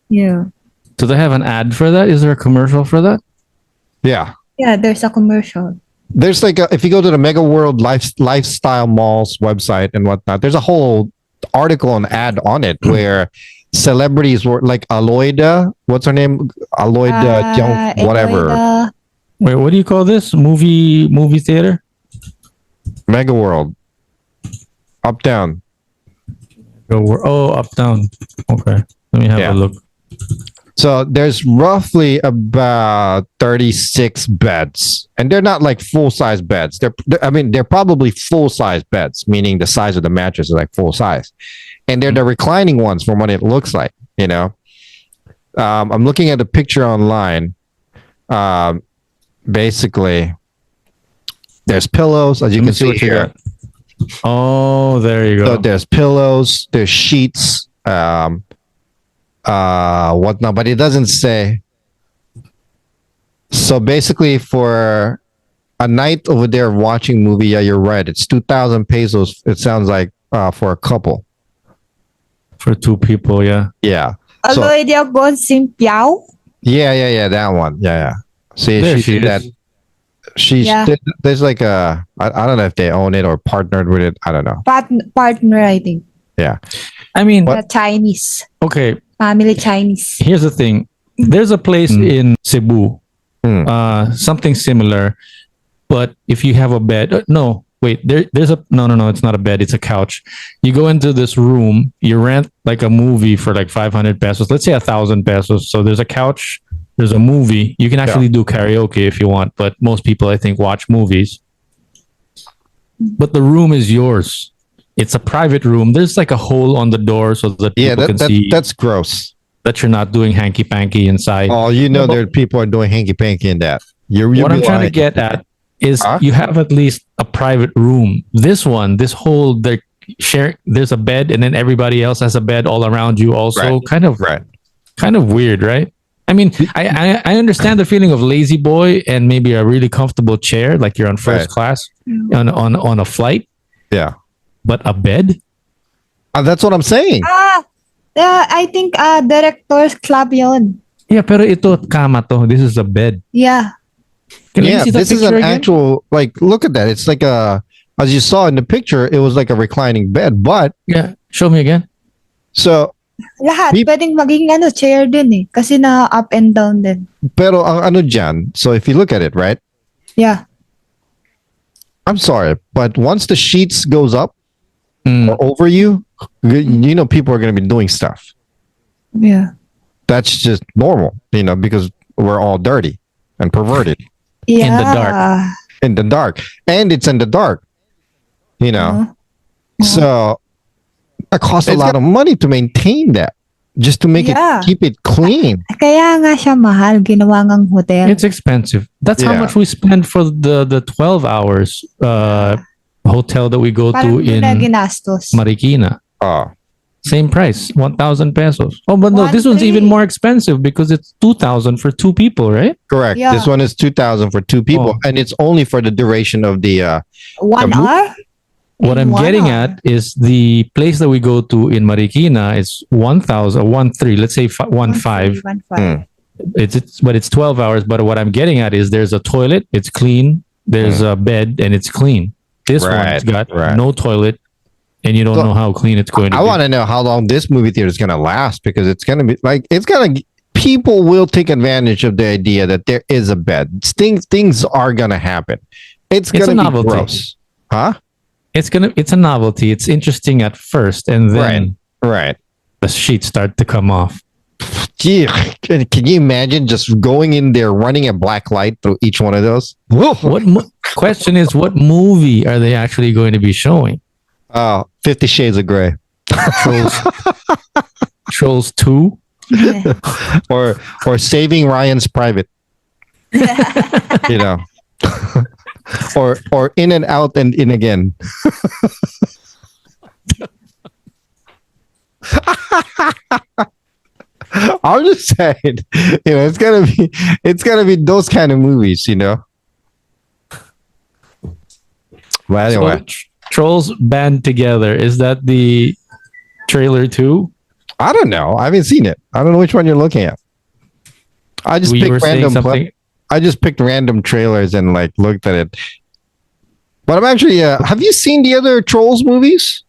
Yeah. Do they have an ad for that? Is there a commercial for that? Yeah. Yeah, there's a commercial. There's like if you go to the Mega World Lifestyle Malls website and whatnot, there's a whole article and ad on it where celebrities were like Aloyda. What's her name? Aloyda Young, whatever. Wait, what do you call this? Movie theater? Mega World. Uptown. Uptown. Okay. Let me have a look. So there's roughly about 36 beds, and they're not like full-size beds. They're probably full-size beds, meaning the size of the mattress is like full size, and they're the reclining ones from what it looks like. You know, I'm looking at a picture online. Basically, there's pillows, as you can see here. Oh, there you go. So there's pillows, there's sheets, whatnot, but it doesn't say. So basically, for a night over there watching movie, yeah, you're right. It's 2,000 pesos. It sounds like for a couple. For 2 people, yeah. Yeah. Aloy Diagon Simpiao? Yeah, that one. Yeah. See, There she did that. There's like I don't know if they own it or partnered with it. I don't know. Partner, I think. Yeah. I mean, Chinese. Okay. Family Chinese. Here's the thing. There's a place in Cebu, something similar, but if you have a bed, there's a no, it's not a bed, it's a couch. You go into this room, you rent like a movie for like 500 pesos, let's say 1,000 pesos. So there's a couch, there's a movie. You can actually do karaoke if you want, but most people, I think, watch movies. but the room is yours. It's a private room. There's like a hole on the door so that people can see that's gross. that you're not doing hanky panky inside. Oh, there are people are doing hanky panky in that. What I'm trying to get at is you have at least a private room. This whole there's a bed and then everybody else has a bed all around you also. Right. Kind of weird, right? I mean, I understand the feeling of lazy boy and maybe a really comfortable chair, like you're on first class on a flight. Yeah. But a bed? That's what I'm saying. I think director's club yun. Yeah, pero ito kama to. This is a bed. Yeah. This is an actual, like, look at that. It's like as you saw in the picture, it was like a reclining bed, but... Yeah, show me again. So... Lahat, pwedeng maging chair din eh. Kasi na up and down din. Pero ang ano dyan, so if you look at it, right? Yeah. I'm sorry, but once the sheets goes up or over you, people are going to be doing stuff. Yeah. That's just normal, because we're all dirty and perverted. Yeah. In the dark. And it's in the dark, So it costs a lot of money to maintain that. Just to make keep it clean. Kaya nga siya mahal, ginawa ngang hotel. It's expensive. That's how much we spend for the 12 hours hotel that we go to in Marikina. Same price, 1,000 pesos. Oh, but no, this one's even more expensive because it's 2,000 for two people, right? Correct. Yeah. This one is 2,000 for two people, and it's only for the duration of the 1 hour. What I'm getting at is the place that we go to in Marikina is 1,000, let's say 1,500. But it's 12 hours. But what I'm getting at is there's a toilet, it's clean. There's a bed and it's clean. This one's got no toilet, and you don't know how clean it's going to be. I want to know how long this movie theater is going to last, because it's going to be like, people will take advantage of the idea that there is a bed. Things are going to happen. It's going to be gross. Huh? It's a novelty. It's interesting at first, and then the sheets start to come off. Gee, can you imagine just going in there, running a black light through each one of those? Question is, what movie are they actually going to be showing? 50 Shades of Grey. Trolls 2? or Saving Ryan's Private. Or In and Out and In Again. I'm just saying, it's gonna be those kind of movies, But anyway, so, Trolls Band Together, is that the trailer too? I don't know. I haven't seen it. I don't know which one you're looking at. I just picked random trailers and looked at it. But I'm actually, have you seen the other Trolls movies?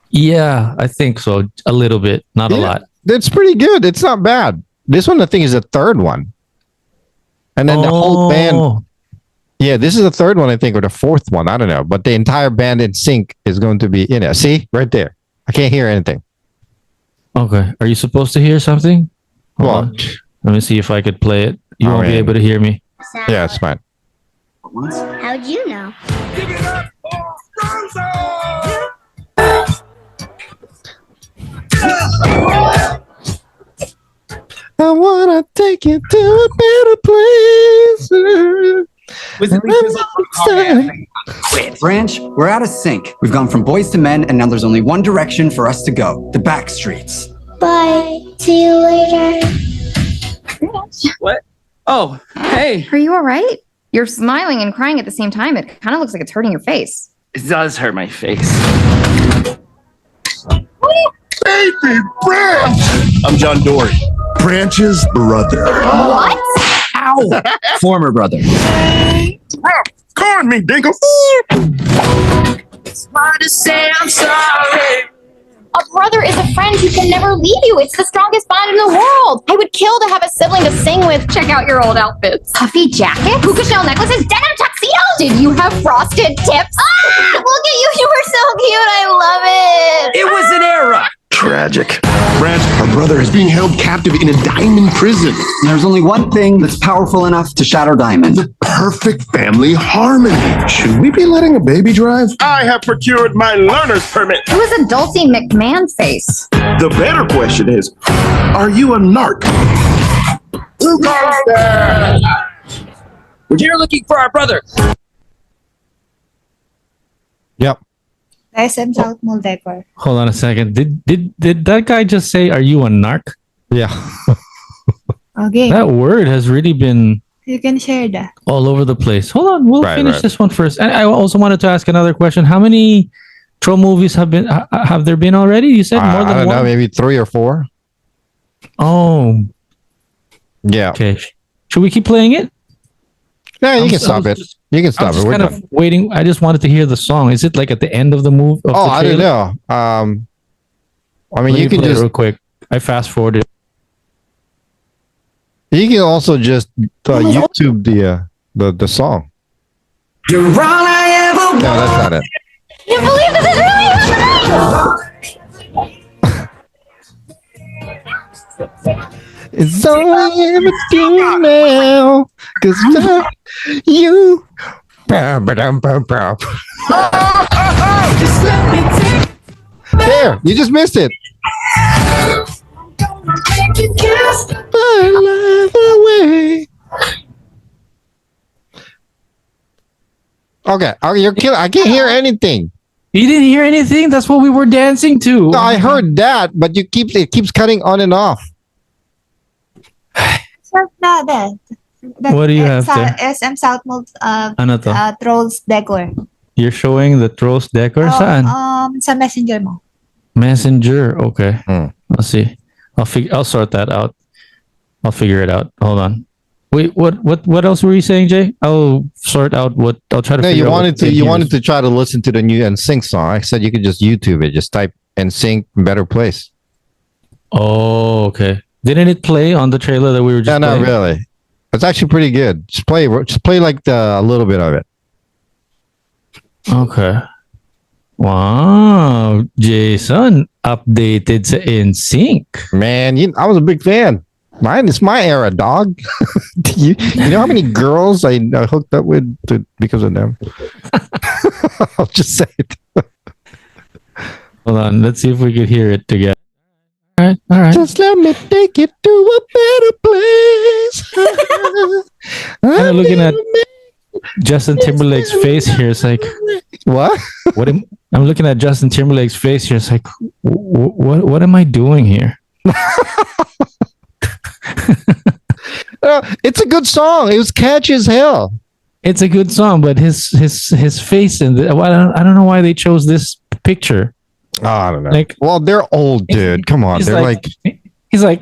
Yeah, I think so. A little bit, not a lot. It's pretty good. It's not bad. This one, I think, is the third one. And then the whole band. Yeah, this is the third one, I think, or the fourth one. I don't know. But the entire band in sync is going to be in it. See? Right there. I can't hear anything. Okay. Are you supposed to hear something? What? Let me see if I could play it. You won't be able to hear me. Yeah, it's fine. How'd you know? Give it up I wanna take you to a better place. Branch, we're out of sync. We've gone from boys to men, and now there's only one direction for us to go: the back streets. Bye. See you later. What? Oh, hey. Are you all right? You're smiling and crying at the same time. It kind of looks like it's hurting your face. It does hurt my face. Baby Branch! I'm John Dory, Branch's brother. What? Ow! Former brother. Corn me, Dingle. It's hard to say I'm sorry. A brother is a friend who can never leave you. It's the strongest bond in the world. I would kill to have a sibling to sing with. Check out your old outfits. Puffy jackets, puka shell necklaces, denim tuxedos. Did you have frosted tips? Ah! Look at you. You were so cute. I love it. It was an era. tragic. Branch, our brother is being held captive in a diamond prison. There's only one thing that's powerful enough to shatter Diamond. The perfect family harmony. Should we be letting a baby drive? I have procured my learner's permit. Who is a Dulcie McMahon face? The better question is, are you a narc? Who goes there? We're here looking for our brother. Yep. SM South Mall decor. Hold on a second. Did that guy just say, "Are you a narc"? Yeah. Okay. That word has really been You can share that. all over the place. Hold on, we'll Right, finish right. this one first. And I also wanted to ask another question. How many troll movies have there been already? You said more I than don't one. know, maybe 3 or 4. Oh, Yeah. okay. Should we keep playing it? Yeah, you I'm can so- stop it. You can I'm stop it. just We're kind done. of waiting. I just wanted to hear the song. Is it like at the end of the movie? Oh, I don't know. I mean, Let you me can play it just real quick. I fast forwarded. you can also just YouTube the song. You're all I ever No, that's not it. Can't believe this is really happening! It's all I ever do now, 'cause you. There, you just missed it. Away. Okay, you're killing. I can't hear anything. You didn't hear anything? That's what we were dancing to. No, I heard that, but it keeps cutting on and off. What do you have there? SM South Mall Ano to? Trolls decor. You're showing the Trolls decor? Saan? Sa messenger mo. Messenger. Okay. Hmm. Let's see. I'll sort that out. I'll figure it out. Hold on. Wait, what else were you saying, Jay? I'll sort out I'll try to No, figure you out wanted to try to listen to the new NSYNC song. I said you could just YouTube it. Just type NSYNC Better Place. Oh, okay. Didn't it play on the trailer that we were just No, not playing? really. It's actually pretty good. Just play like a little bit of it. Okay. Wow. Jason updated sa NSYNC. Man, I was a big fan. It's my era, dog. you know how many girls I hooked up with because of them? I'll just say it. Hold on. Let's see if we could hear it together. All right. Just let me take you to a better place. Kind of looking at Justin Timberlake's face here. It's like, What? I'm looking at Justin Timberlake's face here. It's like, what am I doing here? It's a good song. It was catchy as hell. It's a good song, but his face and I don't know why they chose this picture. Oh, I don't know. Like, well, they're old, dude. Come on. he's They're like he's like,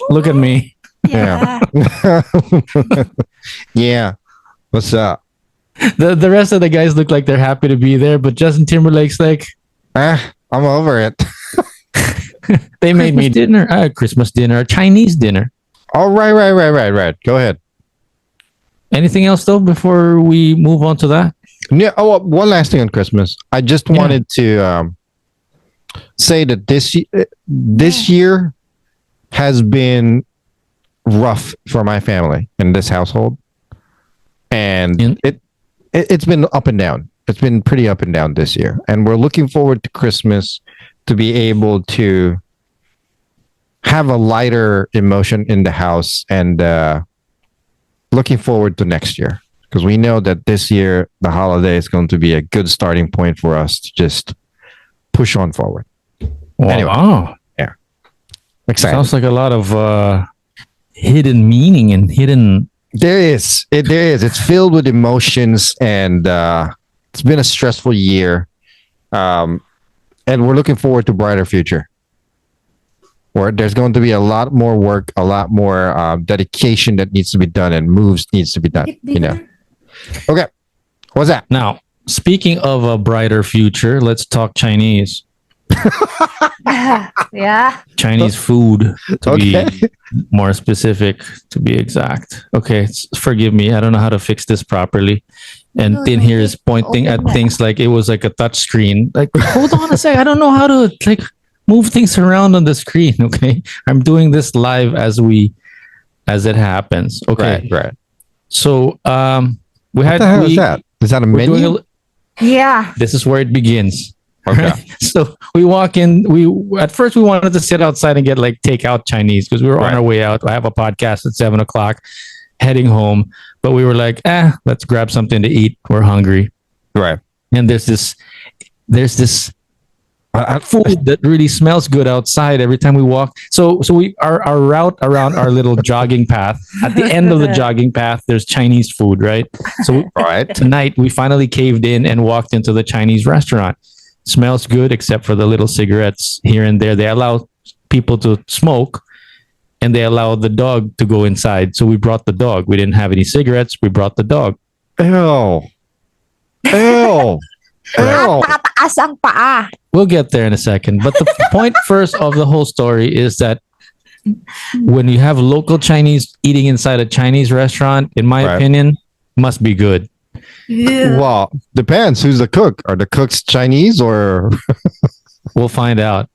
look at me. yeah. Yeah. What's up? The rest of the guys look like they're happy to be there, but Justin Timberlake's like, I'm over it. they made me dinner, Christmas dinner, Chinese dinner. Oh, right. Go ahead. Anything else though before we move on to that? Yeah. Oh, one last thing on Christmas. I just wanted to say that this year has been rough for my family in this household, and it's been up and down. It's been pretty up and down this year, and we're looking forward to Christmas to be able to have a lighter emotion in the house, and looking forward to next year, because we know that this year the holiday is going to be a good starting point for us to just push on forward. Anyway. Wow. Yeah. Excited. Sounds like a lot of hidden meaning and hidden. There is. It's filled with emotions, and it's been a stressful year. And we're looking forward to a brighter future, where there's going to be a lot more work, a lot more dedication that needs to be done, and moves needs to be done. Okay. What's that? Now, speaking of a brighter future, let's talk Chinese. Yeah. Chinese food, to Okay. be more specific, to be exact. Okay, forgive me. I don't know how to fix this properly. And No, Tin here is pointing at open that. things like it was like a touch screen. Like, hold on a sec. I don't know how to like. move things around on the screen. Okay, I'm doing this live as it happens. Okay, Right. So we What had the hell is we- that? Is that a we're doing menu? Yeah. this is where it begins. Okay. Right? So we walk in. At first we wanted to sit outside and get like takeout Chinese because we were on Right. our way out. I have a podcast at 7:00, heading home. But we were like, let's grab something to eat. We're hungry. Right. And there's this food that really smells good outside every time we walk. So we our route around our little jogging path. At the end of the jogging path, there's Chinese food, right? So Right. tonight we finally caved in and walked into the Chinese restaurant. Smells good except for the little cigarettes here and there. They allow people to smoke and they allow the dog to go inside. So we brought the dog. We didn't have any cigarettes. We brought the dog. Ew. Ew. Ew. Nakataas ang paa. We'll get there in a second. But the point first of the whole story is that when you have local Chinese eating inside a Chinese restaurant, in my Right. opinion, must be good. Well, depends. Who's the cook? Are the cooks Chinese or? We'll find out.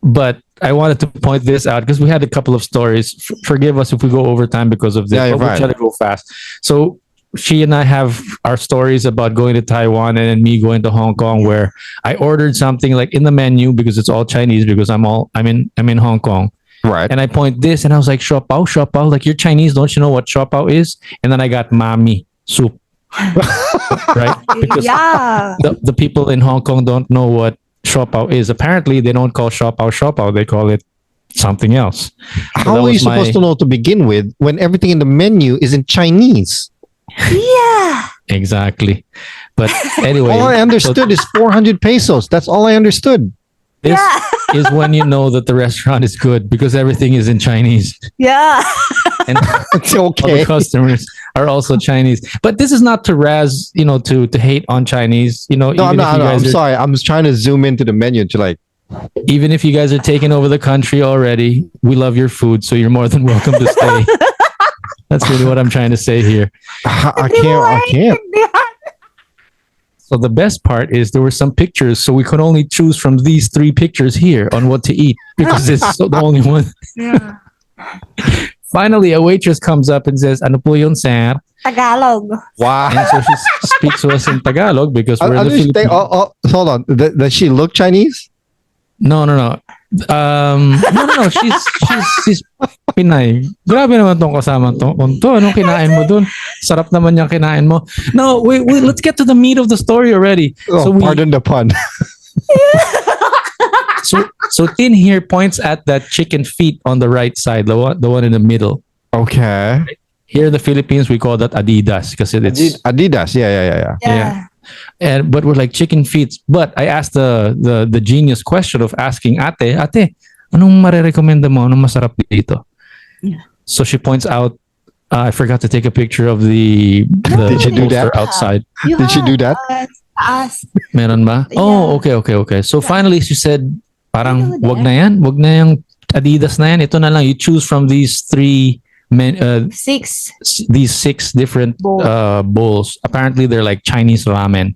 But I wanted to point this out because we had a couple of stories. Forgive us if we go over time because of this. Yeah, you're but we'll fine. try to go fast. So she and I have our stories about going to Taiwan and then me going to Hong Kong, where I ordered something like in the menu because it's all Chinese because I'm in Hong Kong. Right. And I point this and I was like, shopao, like you're Chinese, don't you know what shopao is? And then I got mami soup. Right? Because Yeah. the people in Hong Kong don't know what shopao is. Apparently, they don't call shopao. They call it something else. How that are you was supposed to know to begin with when everything in the menu is in Chinese? Yeah. Exactly. But anyway, All I understood is 400 pesos. That's all I understood. this is when you know that the restaurant is good because everything is in Chinese. Yeah. And It's all the okay. customers are also Chinese. But this is not to razz, to hate on Chinese. No, Even if you I'm guys are sorry. I'm just trying to zoom into the menu to like, even if you guys are taking over the country already, we love your food, so you're more than welcome to stay. That's really what I'm trying to say here. I can't. So the best part is there were some pictures, so we could only choose from these 3 pictures here on what to eat because it's the only one. Yeah. Finally, a waitress comes up and says, "Ano po yun, sir?" Tagalog. Wow. And so she speaks to us in Tagalog because we're in the Understand. Philippines. Hold on. Does she look Chinese? No. No. She's Pinay. Grabe naman tong kasama to. Anong kinain mo dun? Sarap naman yung kinain mo. No, wait, let's get to the meat of the story already. Oh, pardon the pun. So Tin here points at that chicken feet on the right side, the one in the middle. Okay. Here in the Philippines, we call that Adidas because it's Adidas. Yeah. Yeah. But we're like chicken feet. But I asked the genius question of asking ate, anong marerekomenda mo? Anong masarap dito? Yeah. So she points out, I forgot to take a picture of the Did she do poster that? outside. Did she do that? Taas. Meron ba? Yeah. Oh, okay. So finally she said, parang Ano wag na yan. Wag na yung Adidas na yan. Ito na lang. You choose from these 3 6. these 6 different bowls. Apparently they're like Chinese ramen.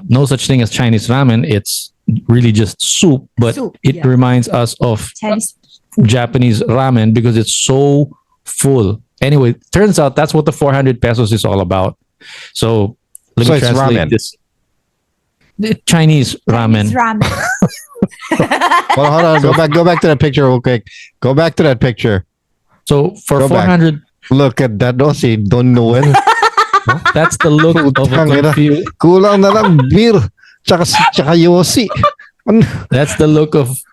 No such thing as Chinese ramen. It's really just soup, but it reminds us of Chinese. Japanese ramen because it's so full. Anyway, turns out that's what the 400 pesos is all about. So let me it's translate ramen. this. The Chinese ramen. Chinese ramen. Well, hold on. Go back to that picture real quick. Go back to that picture. So for Go back. 400, Look at that. No, si Don Noel. that's the look of a Putang ina. confused. Kulang na lang beer. Tsaka Yossi.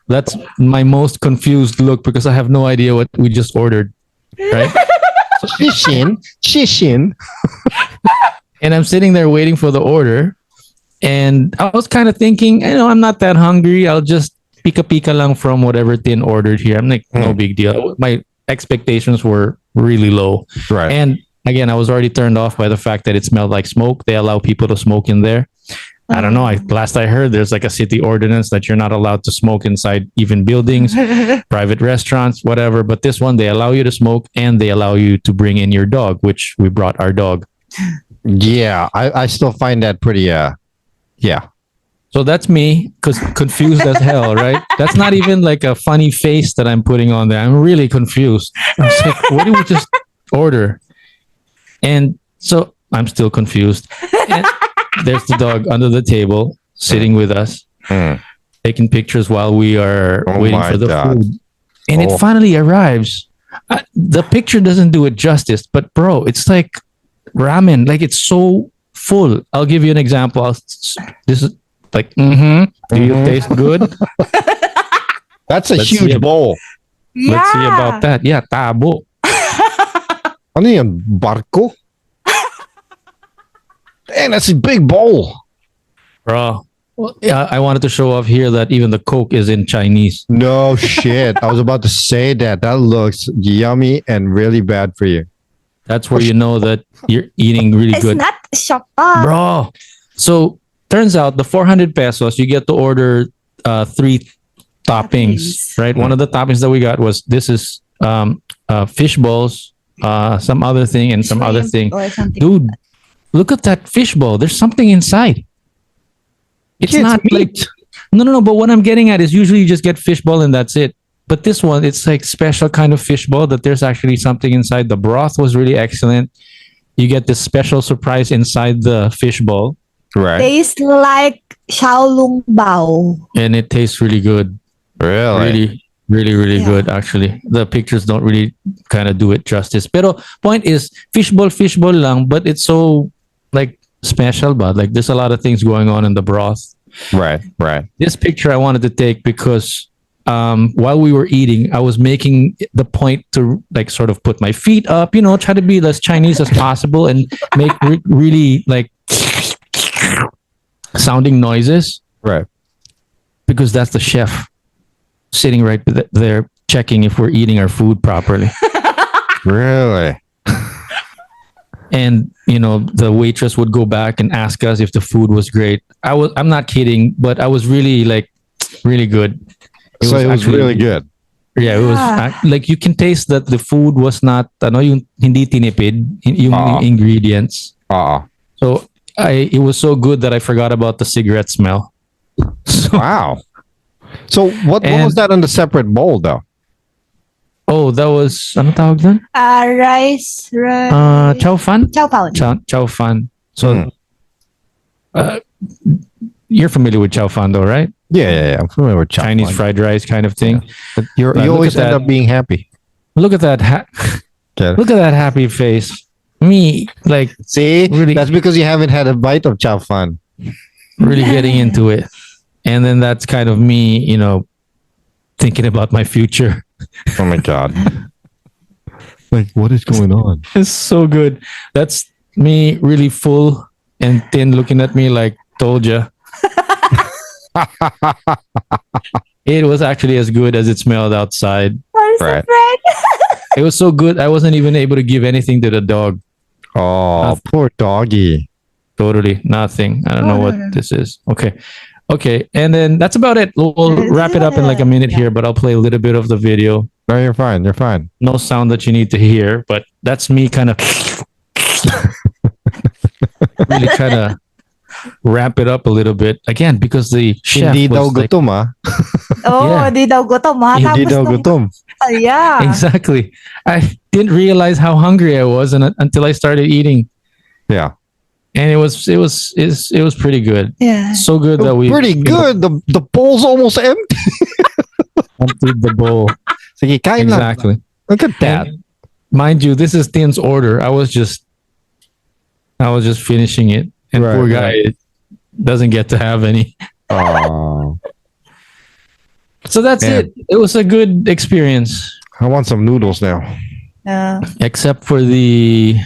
That's my most confused look because I have no idea what we just ordered. Right? Shishin. And I'm sitting there waiting for the order. And I was kind of thinking, I'm not that hungry. I'll just pika lang from whatever Tin ordered here. I'm like, no big deal. My expectations were really low. Right. And again, I was already turned off by the fact that it smelled like smoke. They allow people to smoke in there. I don't know. Last I heard, there's like a city ordinance that you're not allowed to smoke inside even buildings, private restaurants, whatever. But this one, they allow you to smoke and they allow you to bring in your dog, which we brought our dog. Yeah, I still find that pretty. Yeah. So that's me, confused as hell, right? That's not even like a funny face that I'm putting on there. I'm really confused. I was like, what did we just order? And so I'm still confused. And there's the dog under the table, sitting with us, taking pictures while we are waiting for the food. And it finally arrives. The picture doesn't do it justice, but bro, it's like ramen. Like it's so full. I'll give you an example. This is like, do you taste good? That's a Let's huge bowl. Let's see about that. Yeah, tabo. Ano yan? Barko? Damn, that's a big bowl. Bro. Well, yeah, I wanted to show off here that even the Coke is in Chinese. No shit. I was about to say that. That looks yummy and really bad for you. That's where you know that you're eating really good. It's not shapa. Bro. So turns out the 400 pesos, you get to order 3 toppings, right? One of the toppings that we got was fish balls, some other thing, and some other thing. Dude, look at that fish ball. There's something inside. It's not like no. But what I'm getting at is usually you just get fish ball and that's it. But this one, it's like special kind of fish ball that there's actually something inside. The broth was really excellent. You get this special surprise inside the fish ball. Right. Tastes like xiaolong bao. And it tastes really good. Really? Really good, actually. The pictures don't really kind of do it justice. Pero point is, fishball lang, but it's so like special, but like there's a lot of things going on in the broth. Right. This picture I wanted to take because while we were eating, I was making the point to like sort of put my feet up, try to be as Chinese as possible and make really like sounding noises. Right. Because that's the chef sitting right there checking if we're eating our food properly. Really? And the waitress would go back and ask us if the food was great. I'm not kidding, but I was really really good. It was really good. Yeah, it was like you can taste that the food was not yung hindi tinipid yung ingredients. So it was so good that I forgot about the cigarette smell. Wow. So what was that in the separate bowl though? Oh, that was ano tawag doon? Rice. Chow fan? Chow fan. So you're familiar with chow fan though, right? Yeah. I'm familiar with chow Chinese fan. fried rice kind of thing. Yeah. You always end up being happy. Look at that. Look at that happy face. Me, like, see, really, that's because you haven't had a bite of chow fan. Really getting into it. And then that's kind of me, thinking about my future. Oh my God. Like, what is going on? It's so good. That's me really full and thin looking at me like, told ya. It was actually as good as it smelled outside. Right. It was so good. I wasn't even able to give anything to the dog. Oh, poor doggy. Totally nothing. I don't know what this is. Okay. And then that's about it. We'll wrap it up in like a minute here, but I'll play a little bit of the video. No, you're fine. You're fine. No sound that you need to hear, but that's me kind of really trying to wrap it up a little bit. Again, because the chef Hindi daw was like, gutom, ah. Hindi daw gutom, ha? Hindi daw gutom. Yeah. Exactly. I didn't realize how hungry I was until I started eating. Yeah. And it was pretty good. Yeah. So good that we pretty good. The bowl's almost empty. emptied the bowl. Sige, kain lang. Exactly. Look at that. Mind you, this is Tin's order. I was just finishing it. And poor guy doesn't get to have any. Oh. So that's it. It was a good experience. I want some noodles now. Except for the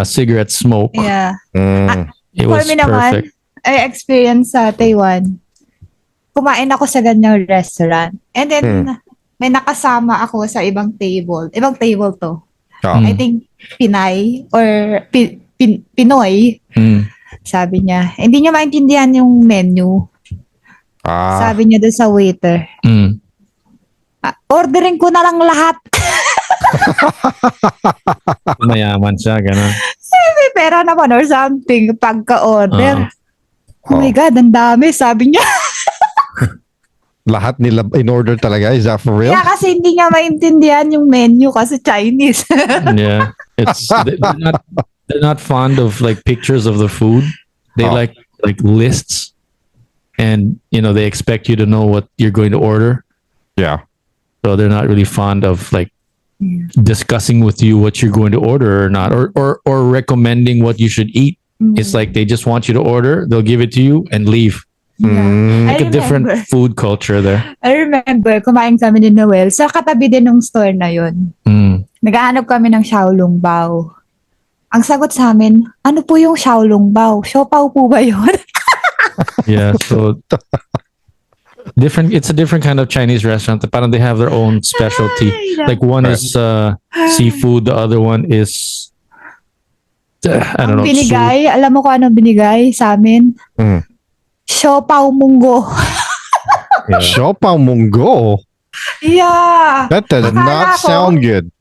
cigarette smoke. Yeah. It was For me naman, perfect. I experienced sa Taiwan. Kumain ako sa ganyang restaurant. And then, may nakasama ako sa ibang table. Ibang table to. I think Pinay or Pinoy. Sabi niya, hindi niya maintindihan yung menu. Sabi niya doon sa waiter. Ordering ko na lang lahat. Mayaman siya, gano'n. May pera naman or something pagka-order. Oh my God, ang dami, sabi niya. Lahat nila in order talaga. Is that for real? Kaya kasi hindi niya maintindihan yung menu kasi Chinese. Yeah, they're not fond of like pictures of the food. They like lists, and they expect you to know what you're going to order. Yeah. So they're not really fond of like discussing with you what you're going to order or not, or recommending what you should eat. It's like they just want you to order, they'll give it to you and leave. Like a different food culture there. I remember, kumain kami ni Noel sa katabi din ng store na yun. Naghahanap kami ng xiaolongbao. Ang sagot sa amin, ano po yung xiaolongbao? Siopaw po ba yun? Yeah, so it's a different kind of Chinese restaurant. Parang they have their own specialty. Like one is seafood, the other one is I don't know. Binigay, alam mo kung ano binigay sa amin? Siopaw munggo. Siopaw munggo? Yeah. That does not sound good.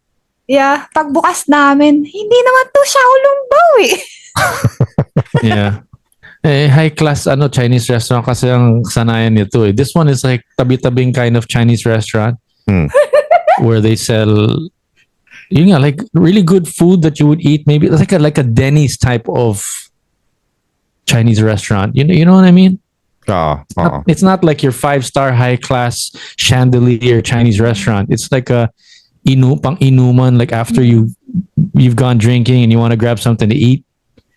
Yeah, pagbukas namin, hindi naman to xiaolongbao eh. Yeah. High class Chinese restaurant kasi ang sanayan nito eh. This one is like tabi-tabing kind of Chinese restaurant where they sell like really good food that you would eat. Maybe like a Denny's type of Chinese restaurant. You know what I mean? It's not like your 5-star high class chandelier Chinese restaurant. It's like a pang inuman, like after you've gone drinking and you want to grab something to eat.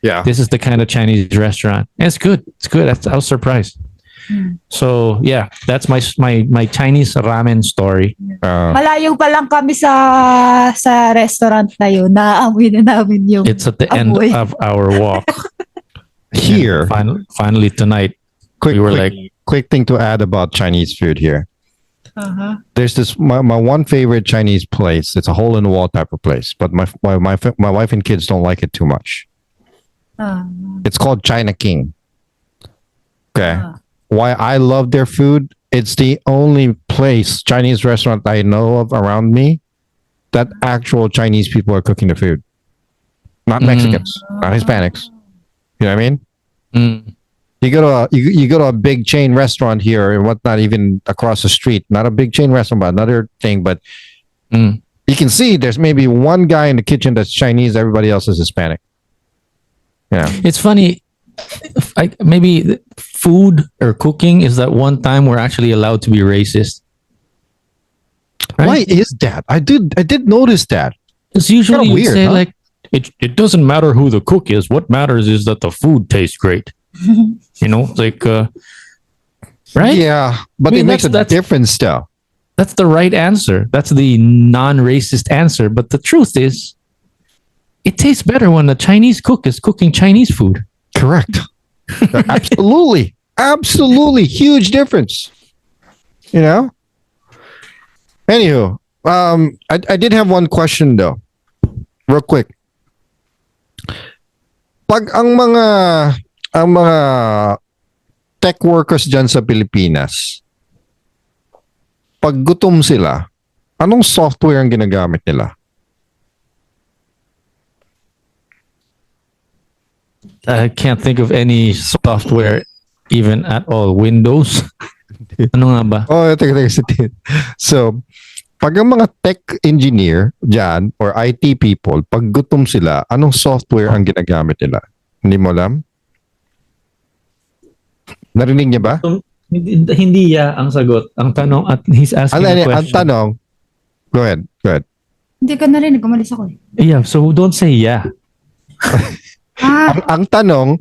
Yeah. This is the kind of Chinese restaurant. And it's good. It's good. I was surprised. So yeah, that's my Chinese ramen story. Malayo pa lang kami sa restaurant na yun. Naamoy na namin yung It's at the end of our walk. Here. Finally tonight. Quick thing to add about Chinese food here. There's this my one favorite Chinese place. It's a hole in the wall type of place, but my wife and kids don't like it too much. It's called China King. Okay. Why I love their food? It's the only Chinese restaurant I know of around me that actual Chinese people are cooking the food. Not Mexicans, not Hispanics. You know what I mean? You go to a big chain restaurant here and whatnot, even across the street. Not a big chain restaurant, but another thing. But you can see there's maybe one guy in the kitchen that's Chinese. Everybody else is Hispanic. Yeah, it's funny. Maybe food or cooking is that one time we're actually allowed to be racist. Right? Why is that? I did notice that. It's usually you weird, say huh? like it doesn't matter who the cook is. What matters is that the food tastes great. Like right? Yeah, but it makes a difference still. That's the right answer. That's the non-racist answer. But the truth is, it tastes better when the Chinese cook is cooking Chinese food. Correct. Absolutely. Absolutely. Huge difference. Anywho, I did have one question though. Real quick. Pag ang mga tech workers dyan sa Pilipinas, pag gutom sila, anong software ang ginagamit nila? I can't think of any software even at all. Windows? Ano nga ba? Teka. So, pag ang mga tech engineer dyan or IT people, pag gutom sila, anong software ang ginagamit nila? Hindi mo alam? Narinig niya ba? Hindi ang sagot. Ang tanong at he's asking a question. Ang tanong, go ahead. Hindi ka narinig, umalis ako eh. Yeah, so don't say yeah. Ang tanong,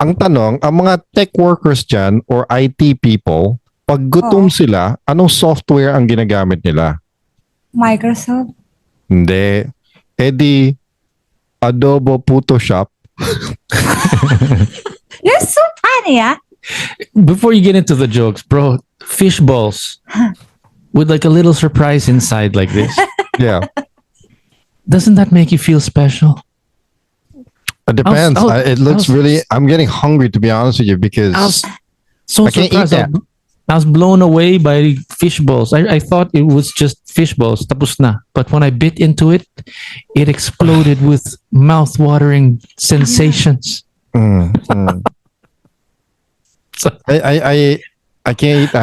ang mga tech workers dyan or IT people, pag gutom sila, anong software ang ginagamit nila? Microsoft? Hindi. Adobe Photoshop. You're so funny, ah. Before you get into the jokes, bro, fish balls with like a little surprise inside like this. Yeah. Doesn't that make you feel special? It depends. It looks really... I'm getting hungry, to be honest with you, because I was so I can't surprised. eat that. I was blown away by fish balls. I thought it was just fish balls, tapos na. But when I bit into it, it exploded with mouth-watering sensations. I can't eat.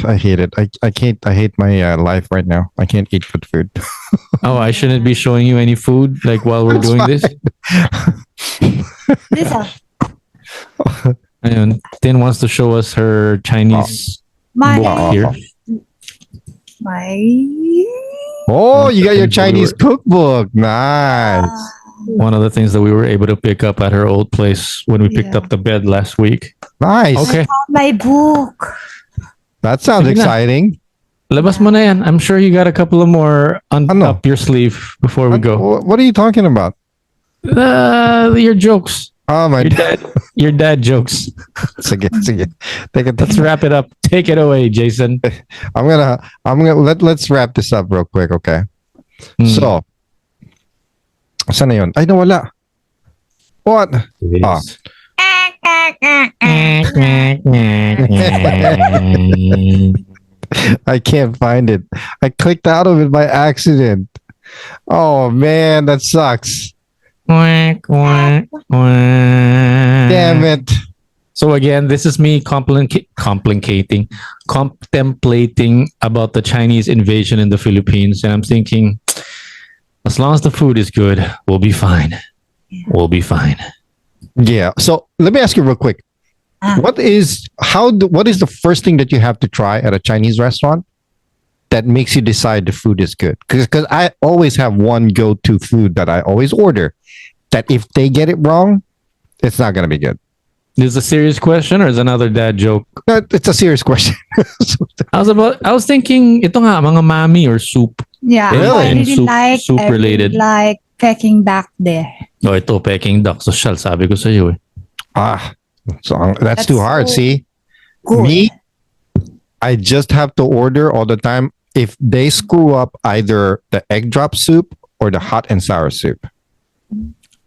I hate it. I can't. I hate my life right now. I can't eat good food. Oh, I shouldn't be showing you any food like while we're doing this. This And Tin wants to show us her Chinese my book here. my Oh, you got your Things we Chinese were- cookbook. Nice. One of the things that we were able to pick up at her old place when we picked Yeah. up the bed last week. Nice. Okay, my book. That sounds Sige na. exciting. labas mo na yan. I'm sure you got a couple of more Ano? up your sleeve before we go. What are you talking about? Your jokes. Oh my Your dad jokes. Sige. Take it. Let's wrap it up. Take it away, Jason. I'm gonna let's wrap this up real quick, okay? So, saan na yun? Ay, nawala. What? Ah. I can't find it. I clicked out of it by accident. Oh man, that sucks. Damn it. So again, this is me contemplating about the Chinese invasion in the Philippines, and I'm thinking, as long as the food is good, we'll be fine. We'll be fine. Yeah. So let me ask you real quick. What is the first thing that you have to try at a Chinese restaurant that makes you decide the food is good? Because I always have one go-to food that I always order that if they get it wrong, it's not going to be good. Is this a serious question or is another dad joke? No, it's a serious question. I was thinking, ito nga, mga mami or soup. Yeah, Really? I really like Soup I really related. like Peking duck there. Oh, ito, Peking duck. Social, sabi ko sa iyo eh. So that's too hard. so See, Good. me, I just have to order all the time. If they screw up either the egg drop soup or the hot and sour soup.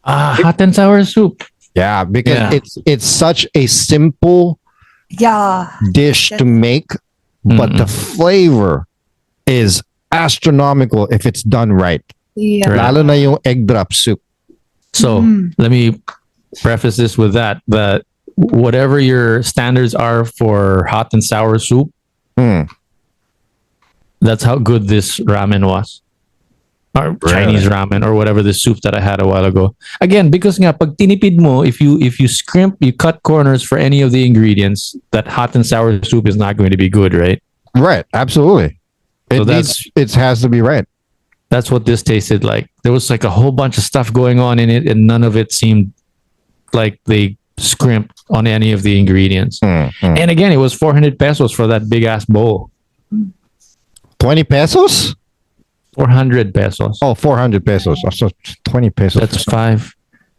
Hot and sour soup. Yeah, because Yeah. it's such a simple Yeah. dish to make, but the flavor is astronomical if it's done right. Yeah. Lalo na yung egg drop soup. So let me preface this with that whatever your standards are for hot and sour soup, that's how good this ramen was. Or Chinese ramen or whatever the soup that I had a while ago. Again, because nga pag tinipid mo, if you scrimp, you cut corners for any of the ingredients, that hot and sour soup is not going to be good, right? Right, absolutely. So It has to be right. That's what this tasted like. There was like a whole bunch of stuff going on in it, and none of it seemed like they scrimped on any of the ingredients. And again, it was 400 pesos for that big ass bowl. 20 pesos? 400 pesos. Oh, 400 pesos. So 20 pesos. That's 5,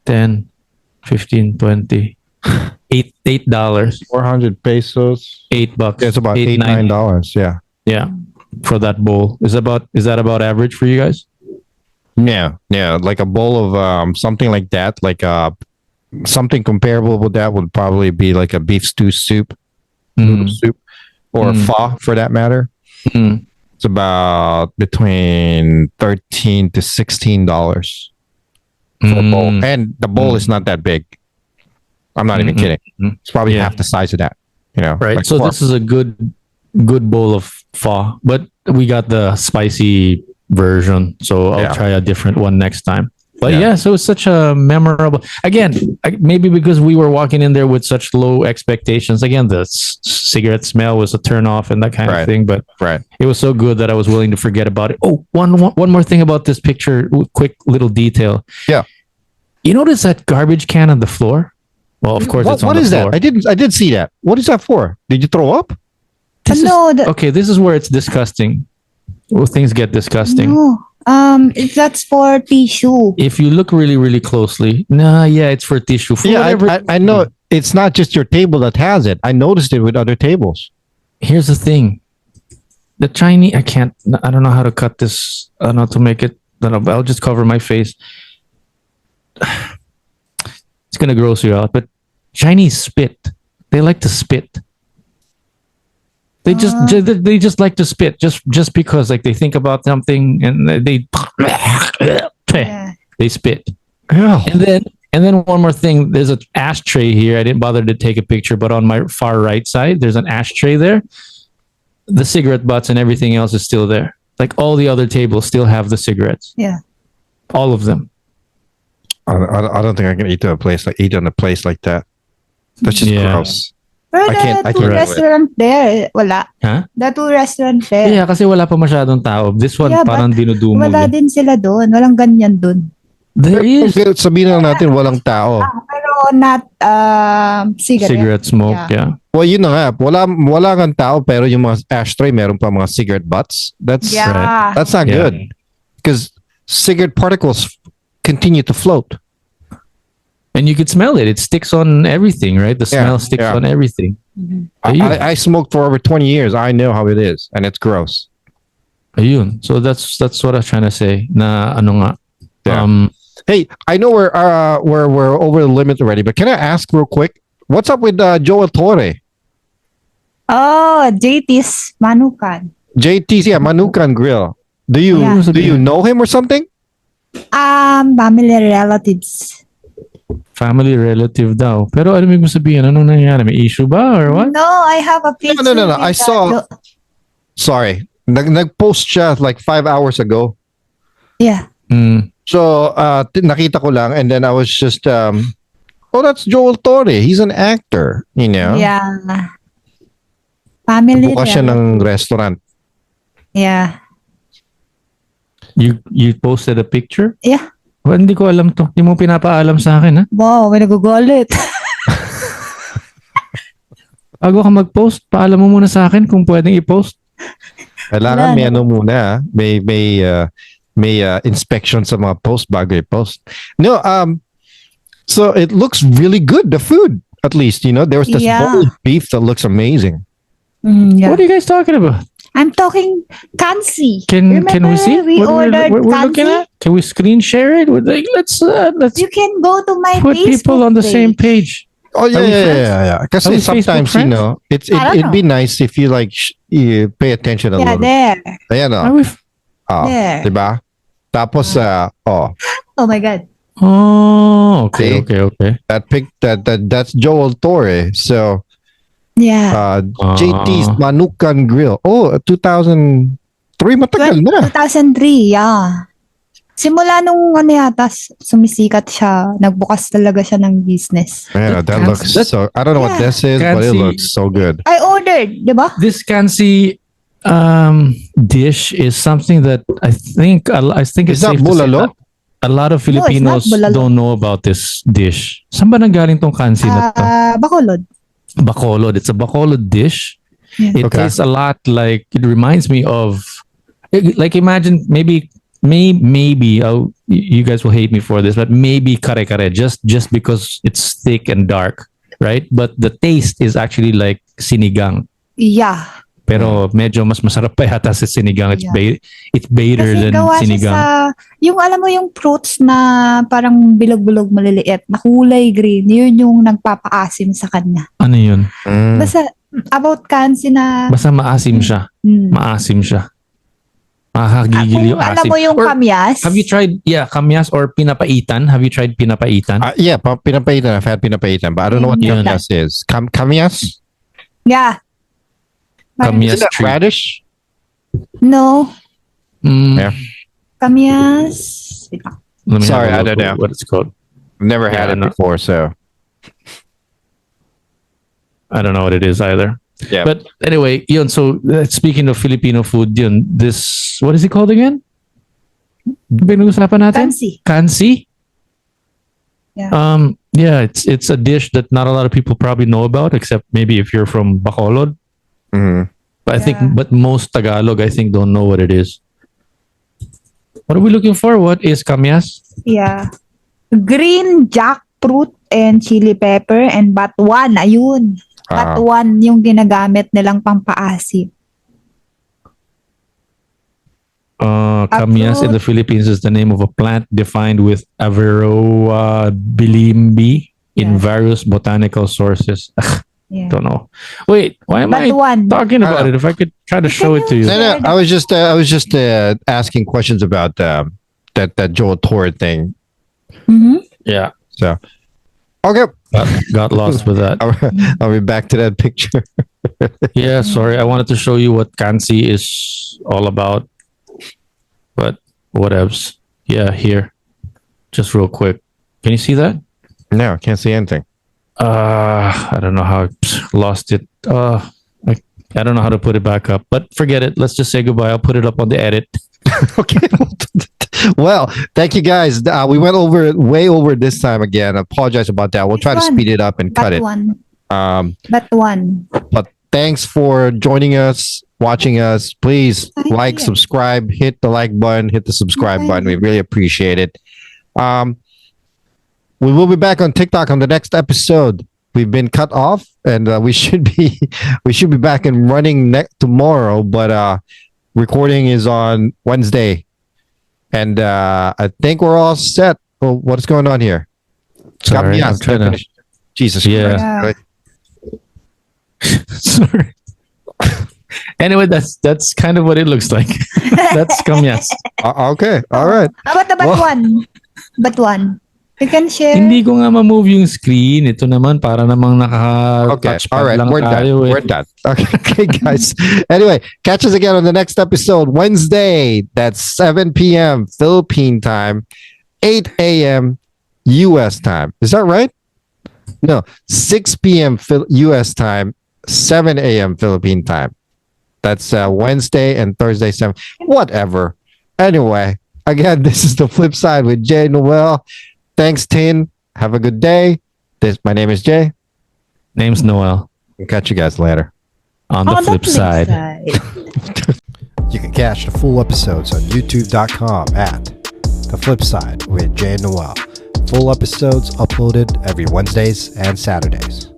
10, 15, 20, $8. 400 pesos. $8. It's about $8, $9. Yeah. Yeah, for that bowl. Is that about average for you guys? Yeah. Like a bowl of something like that, like something comparable with that would probably be like a beef stew soup, noodle soup, or pho for that matter. It's about between $13 to $16 for a bowl, and the bowl is not that big. I'm not even kidding. It's probably half the size of that. You know, Right. like So this is a good bowl of pho, but we got the spicy version. So I'll try a different one next time. But yeah, so it's such a memorable. Again, maybe because we were walking in there with such low expectations. Again, the cigarette smell was a turn off and that kind of thing. But it was so good that I was willing to forget about it. Oh, one more thing about this picture. Quick little detail. Yeah. You notice that garbage can on the floor? Well, of course, it's on what the is floor. that? I did see that. What is that for? Did you throw up? Okay, this is where it's disgusting. Well, things get disgusting. No. That's for tissue. If you look really, really closely, it's for tissue. For whatever. I know it's not just your table that has it. I noticed it with other tables. Here's the thing. The Chinese, I don't know how to cut this. I don't know to make it. I'll just cover my face. It's going to gross you out, but Chinese spit. They like to spit. They just like to spit just because like they think about something and they spit. Yeah. And then And then one more thing, there's an ashtray here. I didn't bother to take a picture, but on my far right side, there's an ashtray there. The cigarette butts and everything else is still there. Like all the other tables still have the cigarettes. Yeah. All of them. I don't think I can eat on a place like that. That's just gross. Pero I can't the do two it. restaurant there, wala. Huh? The two restaurant there. Yeah, kasi wala pa masyadong tao. This one Yeah, parang but dinudumog. wala din sila doon. Walang ganyan doon. There is. Sabihin na natin walang tao. Pero not Cigarette smoke, yeah. Well, yun na nga. Wala kang tao pero yung mga ashtray meron pa mga cigarette butts. That's that's not good. Because cigarette particles continue to float. And you could smell it. It sticks on everything, right? The smell sticks on everything. I smoked for over 20 years. I know how it is. And it's gross. Ayun. So that's what I was trying to say. Na ano nga. Yeah. Hey, I know we're over the limit already, but can I ask real quick? What's up with Joel Torre? Oh, JT's Manukan. JT's, Manukan Grill. Do you know him or something? Family relatives. Family relative daw. Pero ano mo sabihin? Anong nangyari? May issue ba or what? No, I have a picture. No. I saw. Sorry. Nag-post siya like 5 hours ago. Yeah. So, nakita ko lang and then I was just, that's Joel Torre. He's an actor, you know? Yeah. Family Bukas siya ng restaurant. Yeah. You posted a picture? Yeah. Well, hindi ko alam to. Hindi mo pinapaalam sa akin, ha? Wow, may nagugulit. Bago ka mag-post, paalam mo muna sa akin kung pwedeng i-post. Kailangan may ano muna, may inspection sa mga post bago i-post. No, so it looks really good, the food, at least, you know. There was this bowl of beef that looks amazing. What are you guys talking about? I'm talking kansi. Can we see? We ordered we're looking kansi? at? Can we screen share it? Like, let's You can go to my put Facebook people on the page. same page. Oh yeah. Because Are we sometimes, Facebook you know, it'd be nice if you like you pay attention a little. there. Ayan Are o. we There. Diba? Tapos Oh my God. Oh, okay. that's Joel Torre. So Yeah. JT's Manukan Grill. Oh, 2003, matagal na. 2003, yeah. Simula nung yata, sumisikat siya. Nagbukas talaga siya ng business. Yeah, that looks so. I don't know what this is, but it looks so good. I ordered, di ba? This kansi dish is something that I think it's Is that safe to say bulalo? that a lot of Filipinos bulalo. don't know about this dish. Saan ba nanggaling tong kansi na to? Bacolod. Bacolod. It's a Bacolod dish. Yeah. It tastes a lot like, it reminds me of, like imagine maybe you guys will hate me for this, but maybe kare-kare just because it's thick and dark, right? But the taste is actually like sinigang. Yeah. Pero medyo mas masarap pa yata sa sinigang. It's better Kasi than gawa sinigang. siya sa, yung alam mo yung fruits na parang bilog-bilog maliliit, na kulay green, yun yung nagpapaasim sa kanya. Ano yun? Basta about kansi na... Basta maasim siya. Maasim siya. Makakagigil yung asim. Alam mo yung Or, kamyas? have you tried, kamyas or pinapaitan? Have you tried pinapaitan? Yeah, pinapaitan. I've had pinapaitan, but I don't know what kamyas is. Kamyas? Yeah. Kamyas Isn't that tree. radish? No. Yeah. Kamyas. Let me Sorry, have a I look don't know. what it's called. Never had it before, so. I don't know what it is either. Yeah. But anyway, yun, so speaking of Filipino food, yun, this, what is it called again? Pinag-usapan natin? Kansi. Kansi? Yeah. Yeah, it's a dish that not a lot of people probably know about, except maybe if you're from Bacolod. But I think, but most Tagalog, I think, don't know what it is. What are we looking for? What is kamyas? Yeah. Green jackfruit and chili pepper and batuan. Ayun. Batuan yung ginagamit nilang pampaasim. Kamyas in the Philippines is the name of a plant defined with Averroa bilimbi in various botanical sources. Yeah. Don't know. Wait, why am I talking about it? If I could try to show it to you. No, I was just asking questions about that Joel Torre thing. Mm-hmm. Yeah. So, okay. Got lost with that. I'll be back to that picture. Yeah, sorry. I wanted to show you what Kansi is all about. But whatevs. Yeah, here. Just real quick. Can you see that? No, can't see anything. I don't know how I lost it. I don't know how to put it back up, but forget it. Let's just say goodbye. I'll put it up on the edit. Okay. Well, thank you guys. We went way over this time again. I apologize about that. We'll try to speed it up and cut it. But thanks for joining us, watching us. Please like, subscribe, hit the like button, hit the subscribe button. We really appreciate it. We will be back on TikTok on the next episode. We've been cut off, and we should be back and running tomorrow. But recording is on Wednesday, and I think we're all set. Well, what's going on here? Sorry, I'm trying to. Jesus Christ! Sorry. Anyway, that's kind of what it looks like. That's kamyas. Okay, all right. How about the but one? You can share. Hindi ko nga ma-move yung screen. Ito naman para namang Okay, naka-touchpad all right. lang We're tayo. done. We're done. Okay, guys. Anyway, catch us again on the next episode Wednesday. That's 7 p.m. Philippine time, 8 a.m. U.S. time. Is that right? No, 6 p.m. U.S. time, 7 a.m. Philippine time. That's Wednesday and Thursday, 7. Whatever. Anyway, again, this is the Flip Side with Jay&Noel. Thanks, Tin. Have a good day. My name is Jay. Name's Noel. We'll catch you guys later. On the flip side. You can catch the full episodes on youtube.com at The Flip Side with Jay&Noel. Full episodes uploaded every Wednesdays and Saturdays.